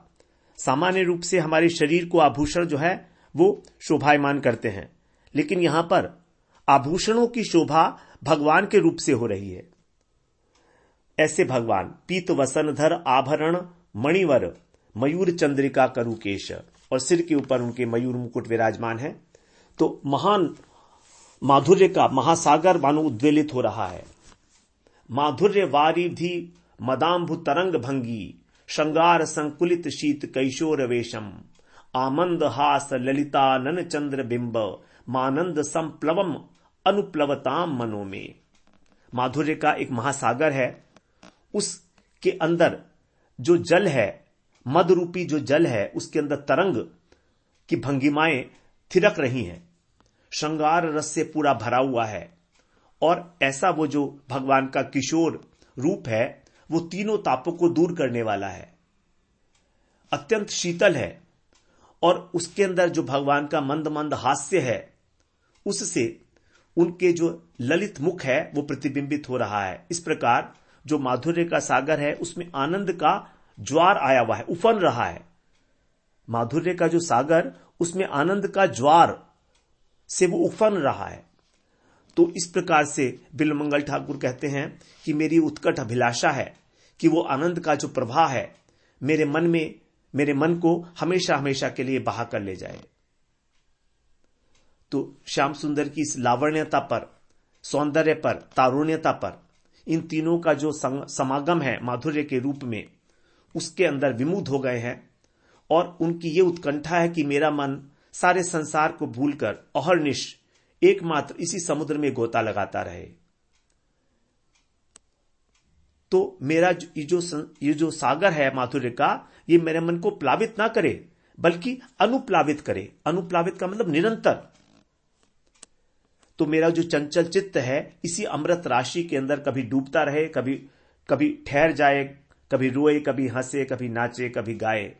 सामान्य रूप से हमारे शरीर को आभूषण जो है वो शोभायमान करते हैं, लेकिन यहां पर आभूषणों की शोभा भगवान के रूप से हो रही है। ऐसे भगवान पीत वसनधर आभरण मणिवर मयूर चंद्रिका करुकेश, और सिर के ऊपर उनके मयूर मुकुट विराजमान है। तो महान माधुर्य का महासागर मानो उद्वेलित हो रहा है। माधुर्य वारिधि मदांभु तरंग भंगी, श्रृंगार संकुलित शीत कैशोर वेशम, आमंद हास ललिता नन चंद्र बिंब, मानंद संप्लवम अनुप्लवताम मनो में। माधुर्य का एक महासागर है, उसके अंदर जो जल है, मद रूपी जो जल है, उसके अंदर तरंग की भंगिमाएं थिरक रही हैं। श्रृंगार रस से पूरा भरा हुआ है, और ऐसा वो जो भगवान का किशोर रूप है वो तीनों तापों को दूर करने वाला है, अत्यंत शीतल है, और उसके अंदर जो भगवान का मंद मंद हास्य है उससे उनके जो ललित मुख है वो प्रतिबिंबित हो रहा है। इस प्रकार जो माधुर्य का सागर है उसमें आनंद का ज्वार आया हुआ है, उफन रहा है। माधुर्य का जो सागर, उसमें आनंद का ज्वार से वो उफन रहा है। तो इस प्रकार से बिल्वमंगल ठाकुर कहते हैं कि मेरी उत्कट अभिलाषा है कि वो आनंद का जो प्रवाह है मेरे मन को हमेशा हमेशा के लिए बहा कर ले जाए। तो श्याम सुंदर की इस लावण्यता पर, सौंदर्य पर, तारुण्यता पर, इन तीनों का जो समागम है माधुर्य के रूप में, उसके अंदर विमुग्ध हो गए हैं, और उनकी ये उत्कंठा है कि मेरा मन सारे संसार को भूलकर अहर्निश एकमात्र इसी समुद्र में गोता लगाता रहे। तो मेरा ये जो सागर है माधुर्य का, ये मेरे मन को प्लावित ना करे बल्कि अनुप्लावित करे। अनुप्लावित का मतलब निरंतर। तो मेरा जो चंचल चित्त है इसी अमृत राशि के अंदर कभी डूबता रहे, कभी ठहर जाए, कभी रोए, कभी हंसे, कभी नाचे, कभी गाए।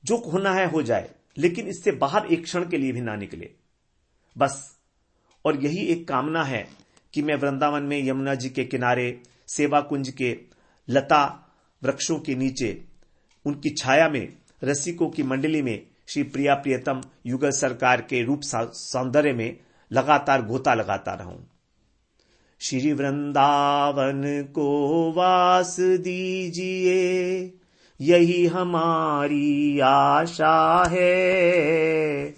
जो होना है हो जाए, लेकिन इससे बाहर एक क्षण के लिए भी ना निकले, बस। और यही एक कामना है कि मैं वृंदावन में यमुना जी के किनारे सेवा कुंज के लता वृक्षों के नीचे, उनकी छाया में, रसिकों की मंडली में श्री प्रिया प्रियतम युगल सरकार के रूप सौंदर्य में लगातार गोता लगाता रहूं। श्री वृंदावन को वास दीजिए, यही हमारी आशा है।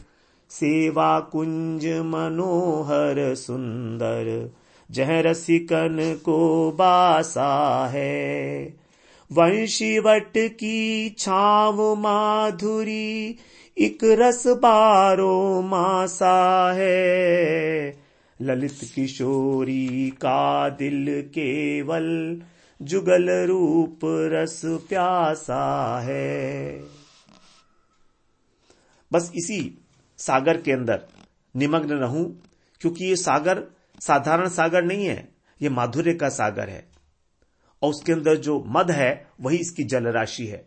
सेवा कुंज मनोहर सुंदर, जह रसिकन को बासा है। वंशीवट की छाव माधुरी, इक रस बारो मासा है। ललित किशोरी का दिल केवल, जुगल रूप रस प्यासा है। बस इसी सागर के अंदर निमग्न रहूं, क्योंकि ये सागर साधारण सागर नहीं है, ये माधुर्य का सागर है, और उसके अंदर जो मद है वही इसकी जल राशि है।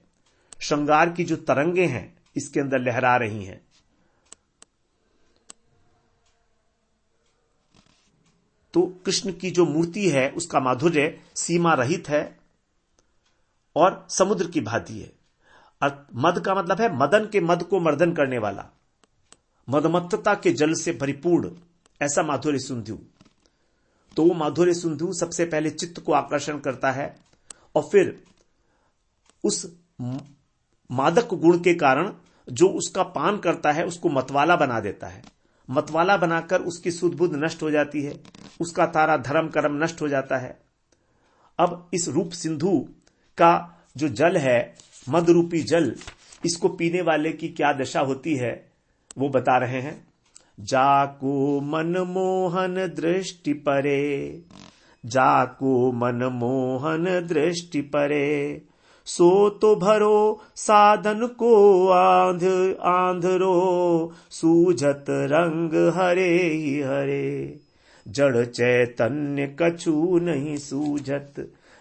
श्रृंगार की जो तरंगे हैं इसके अंदर लहरा रही हैं। तो कृष्ण की जो मूर्ति है उसका माधुर्य सीमा रहित है और समुद्र की भांति है। मद का मतलब है मदन के मद को मर्दन करने वाला, मदमत्तता के जल से परिपूर्ण, ऐसा माधुर्य सिंधु। तो वो माधुर्य सिंधु सबसे पहले चित्त को आकर्षण करता है, और फिर उस मादक गुण के कारण जो उसका पान करता है उसको मतवाला बना देता है। मतवाला बनाकर उसकी सुध बुध नष्ट हो जाती है, उसका तारा धर्म कर्म नष्ट हो जाता है। अब इस रूप सिंधु का जो जल है, मद रूपी जल, इसको पीने वाले की क्या दशा होती है वो बता रहे हैं। जाको मन मोहन दृष्टि परे, जाको मन मोहन दृष्टि परे, सो तो भरो साधन को आंधरो, सूझत रंग हरे ही हरे। जड़ चैतन्य कछु नहीं सूझत,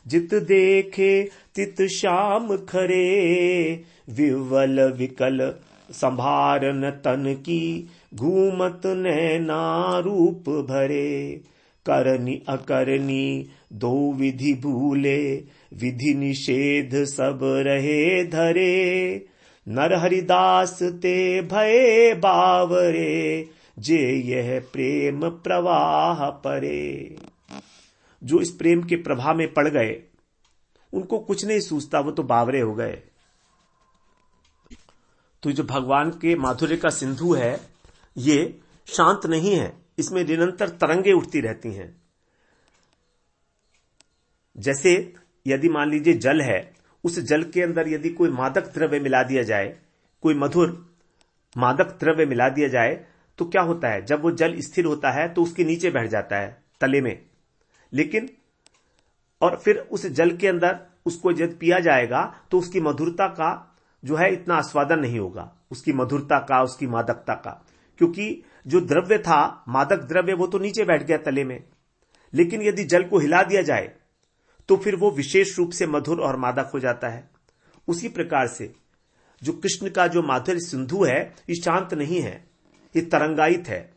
जित देखे तित श्याम खरे। विवल विकल संभारन तन की, घूमत नैना रूप भरे। करनी अकरनी दो विधि भूले, विधि निषेध सब रहे धरे। नर हरिदास ते भये बावरे, जे यह प्रेम प्रवाह परे। जो इस प्रेम के प्रवाह में पड़ गए उनको कुछ नहीं सूझता, वो तो बावरे हो गए। तो जो भगवान के माधुर्य का सिंधु है ये शांत नहीं है, इसमें निरंतर तरंगे उठती रहती हैं। जैसे यदि मान लीजिए जल है, उस जल के अंदर यदि कोई मादक द्रव्य मिला दिया जाए, कोई मधुर मादक द्रव्य मिला दिया जाए, तो क्या होता है, जब वो जल स्थिर होता है तो उसके नीचे बैठ जाता है तले में। लेकिन और फिर उस जल के अंदर उसको जब पिया जाएगा तो उसकी मधुरता का जो है इतना आस्वादन नहीं होगा, उसकी मधुरता का, उसकी मादकता का, क्योंकि जो द्रव्य था मादक द्रव्य वो तो नीचे बैठ गया तले में। लेकिन यदि जल को हिला दिया जाए तो फिर वो विशेष रूप से मधुर और मादक हो जाता है। उसी प्रकार से जो कृष्ण का जो माधुर्य सिंधु है ये शांत नहीं है, ये तरंगायित है।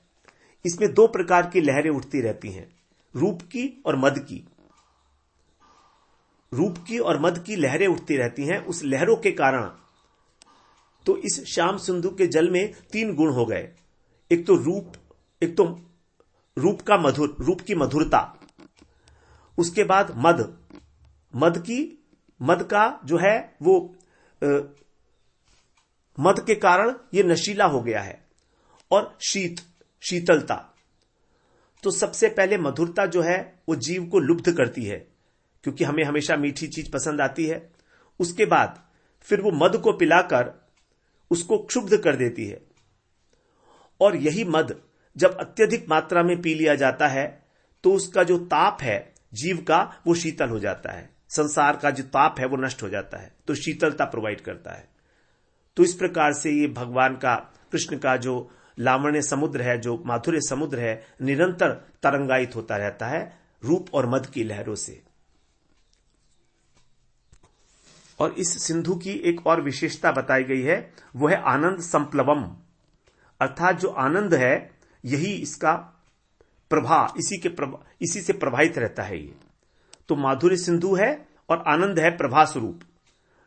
इसमें दो प्रकार की लहरें उठती रहती हैं, रूप की और मद की। रूप की और मद की लहरें उठती रहती हैं। उस लहरों के कारण तो इस श्याम सिंधु के जल में तीन गुण हो गए। एक तो रूप का मधुर, रूप की मधुरता, उसके बाद मद का जो है वो मद के कारण ये नशीला हो गया है, और शीतलता। तो सबसे पहले मधुरता जो है वो जीव को लुब्ध करती है, क्योंकि हमें हमेशा मीठी चीज पसंद आती है। उसके बाद फिर वो मद को पिलाकर उसको क्षुब्ध कर देती है, और यही मद जब अत्यधिक मात्रा में पी लिया जाता है तो उसका जो ताप है जीव का वो शीतल हो जाता है, संसार का जो ताप है वो नष्ट हो जाता है, तो शीतलता प्रोवाइड करता है। तो इस प्रकार से ये भगवान का, कृष्ण का जो लावण्य समुद्र है, जो माधुर्य समुद्र है, निरंतर तरंगायित होता रहता है रूप और मद की लहरों से। और इस सिंधु की एक और विशेषता बताई गई है, वो है आनंद संप्लवम, अर्थात जो आनंद है यही इसका प्रभा, इसी से प्रभावित रहता है। ये तो माधुर्य सिंधु है और आनंद है प्रभा स्वरूप।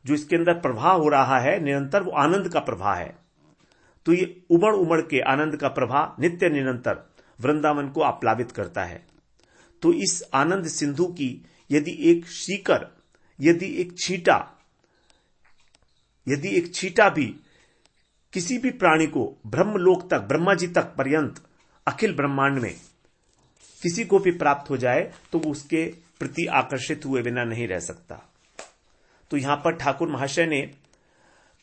जो इसके अंदर प्रवाह हो रहा है निरंतर, वो आनंद का प्रवाह है। तो ये उमड़ उमड़ के आनंद का प्रवाह नित्य निरंतर वृंदावन को आप्लावित करता है। तो इस आनंद सिंधु की यदि एक सीकर, यदि एक छींटा भी किसी भी प्राणी को ब्रह्मलोक तक, ब्रह्मा जी तक पर्यंत, अखिल ब्रह्मांड में किसी को भी प्राप्त हो जाए तो वो उसके प्रति आकर्षित हुए बिना नहीं रह सकता। तो यहां पर ठाकुर महाशय ने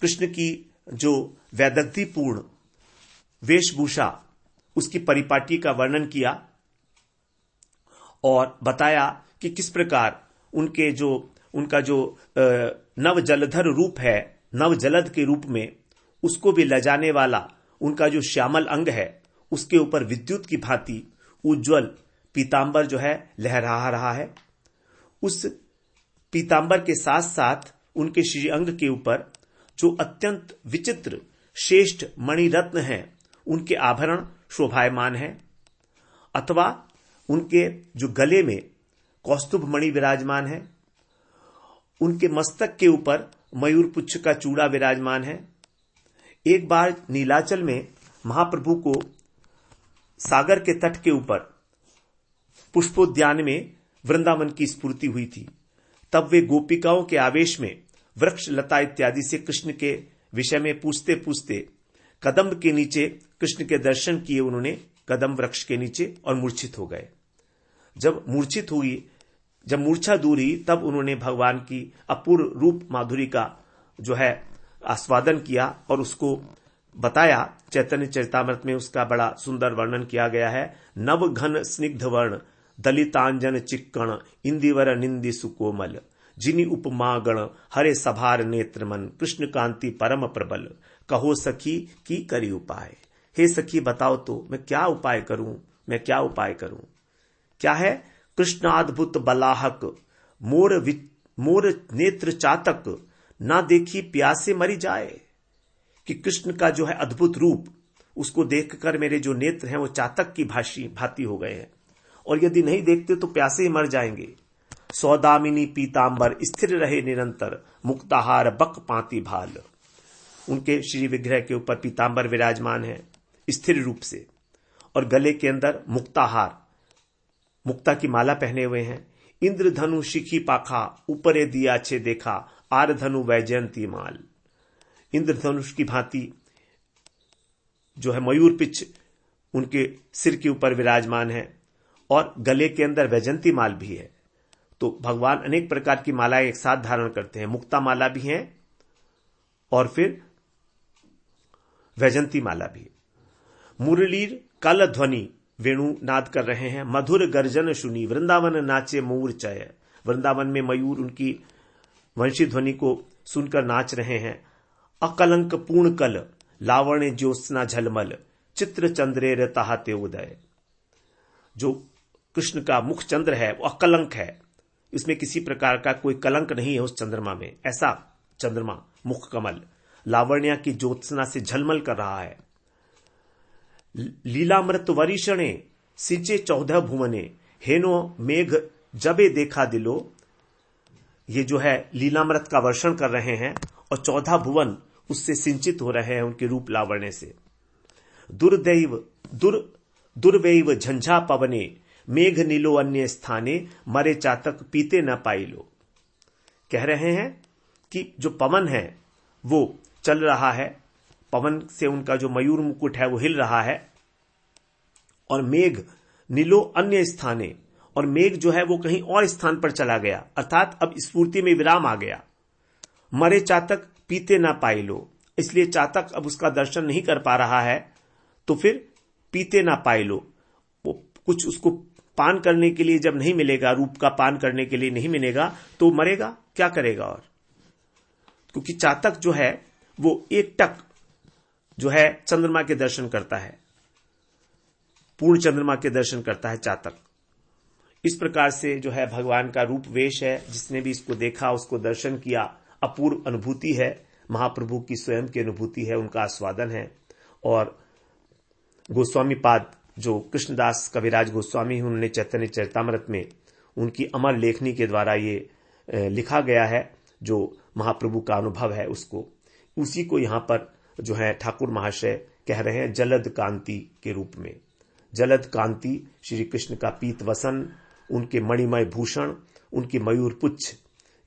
कृष्ण की जो वैदग्ध्यपूर्ण वेशभूषा, उसकी परिपाटी का वर्णन किया और बताया कि किस प्रकार उनका जो नव जलधर रूप है, नव जलद के रूप में उसको भी लजाने वाला उनका जो श्यामल अंग है, उसके ऊपर विद्युत की भांति उज्जवल पीतांबर जो है लहरा रहा है। उस पीतांबर के साथ साथ उनके श्री अंग के ऊपर जो अत्यंत विचित्र श्रेष्ठ मणिरत्न हैं, उनके आभरण शोभायमान हैं, अथवा उनके जो गले में कौस्तुभ मणि विराजमान है, उनके मस्तक के ऊपर मयूर पुच्छ का चूड़ा विराजमान है। एक बार नीलाचल में महाप्रभु को सागर के तट के ऊपर पुष्पोद्यान में वृंदावन की स्फूर्ति हुई थी। तब वे गोपिकाओं के आवेश में वृक्ष लता इत्यादि से कृष्ण के विषय में पूछते पूछते कदम्ब के नीचे कृष्ण के दर्शन किए उन्होंने, कदम्ब वृक्ष के नीचे, और मूर्छित हो गए। जब मूर्छा दूर हुई तब उन्होंने भगवान की अपूर्व रूप माधुरी का जो है आस्वादन किया और उसको बताया। चैतन्य चरितामृत में उसका बड़ा सुंदर वर्णन किया गया है। नव घन स्निग्ध वर्ण दलितांजन चिक्कण इंदिवर निंदि सुकोमल, जिनि उपमा गण हरे सभार नेत्र मन, कृष्ण कांति परम प्रबल, कहो सखी की करी उपाय। हे सखी बताओ तो मैं क्या उपाय करूं, मैं क्या उपाय करूं। क्या है? कृष्णाद्भुत बलाहक मोर नेत्र चातक, ना देखी प्यासे मरी जाए। कि कृष्ण का जो है अद्भुत रूप, उसको देखकर मेरे जो नेत्र हैं वो चातक की भांति हो गए हैं, और यदि नहीं देखते तो प्यासे ही मर जाएंगे। सौदामिनी पीतांबर स्थिर रहे निरंतर, मुक्ताहार बक पाती भाल। उनके श्री विग्रह के ऊपर पीतांबर विराजमान है स्थिर रूप से, और गले के अंदर मुक्ताहार, मुक्ता की माला पहने हुए हैं। इंद्रधनु शिखी पाखा, ऊपरे दिया छे देखा, आर धनु वैजयंती माल। इंद्रधनुष की भांति जो है मयूर पिच उनके सिर के ऊपर विराजमान है, और गले के अंदर वैजयंती माल भी है। तो भगवान अनेक प्रकार की मालाएं एक साथ धारण करते हैं। मुक्ता माला भी है और फिर वैजयंती माला भी। मुरलीर कल ध्वनि वेणु नाद कर रहे हैं, मधुर गर्जन सुनी, वृंदावन नाचे मोर चय। वृंदावन में मयूर उनकी वंशी ध्वनि को सुनकर नाच रहे हैं। अकलंक पूर्ण कल, लावण्य ज्योत्सना झलमल, चित्र चंद्रेर ताहते उदय। जो कृष्ण का मुख चंद्र है वो अकलंक है, इसमें किसी प्रकार का कोई कलंक नहीं है उस चंद्रमा में। ऐसा चंद्रमा मुख कमल लावण्य की ज्योत्सना से झलमल कर रहा है। लीलामृत वरिषणे सिंचे 14 भुवने, हेनो मेघ जबे देखा दिलो। ये जो है लीलामृत का वर्षण कर रहे हैं, और 14 भुवन उससे सिंचित हो रहे हैं उनके रूप लावण्य से। दुर्वैव झंझा पवने, मेघ नीलो अन्य स्थाने, मरे चातक पीते न पाइलो। कह रहे हैं कि जो पवन है वो चल रहा है, पवन से उनका जो मयूर मुकुट है वो हिल रहा है, और मेघ नीलो अन्य स्थाने, और मेघ जो है वो कहीं और स्थान पर चला गया, अर्थात अब स्फूर्ति में विराम आ गया। मरे चातक पीते ना पाइलो, इसलिए चातक अब उसका दर्शन नहीं कर पा रहा है, तो फिर पीते ना पाइलो, वो कुछ उसको पान करने के लिए जब नहीं मिलेगा, रूप का पान करने के लिए नहीं मिलेगा, तो मरेगा, क्या करेगा। और क्योंकि चातक जो है वो एकटक जो है चंद्रमा के दर्शन करता है, पूर्ण चंद्रमा के दर्शन करता है चातक। इस प्रकार से जो है भगवान का रूप वेश है, जिसने भी इसको देखा, उसको दर्शन किया, अपूर्व अनुभूति है, महाप्रभु की स्वयं की अनुभूति है, उनका आस्वादन है। और गोस्वामी पाद जो कृष्णदास कविराज गोस्वामी हैं, उन्होंने चैतन्य चरितामृत में उनकी अमर लेखनी के द्वारा ये लिखा गया है, जो महाप्रभु का अनुभव है उसको, उसी को यहां पर जो है ठाकुर महाशय कह रहे हैं जलद कांति के रूप में। जलद कांति श्री कृष्ण का पीत वसन, उनके मणिमय भूषण, उनकी मयूर पुच्छ,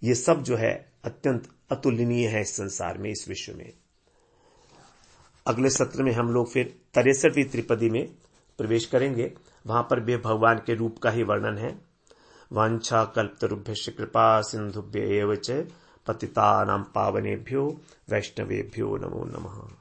ये सब जो है अत्यंत अतुलनीय है इस संसार में, इस विश्व में। अगले सत्र में हम लोग फिर 63वीं त्रिपदी में प्रवेश करेंगे, वहां पर भी भगवान के रूप का ही वर्णन है। वांछा कल्पतरुभ्यश्च कृपा सिंधुभ्य एव च पतितानां पावनेभ्यो वैष्णवेभ्यो नमो नमः।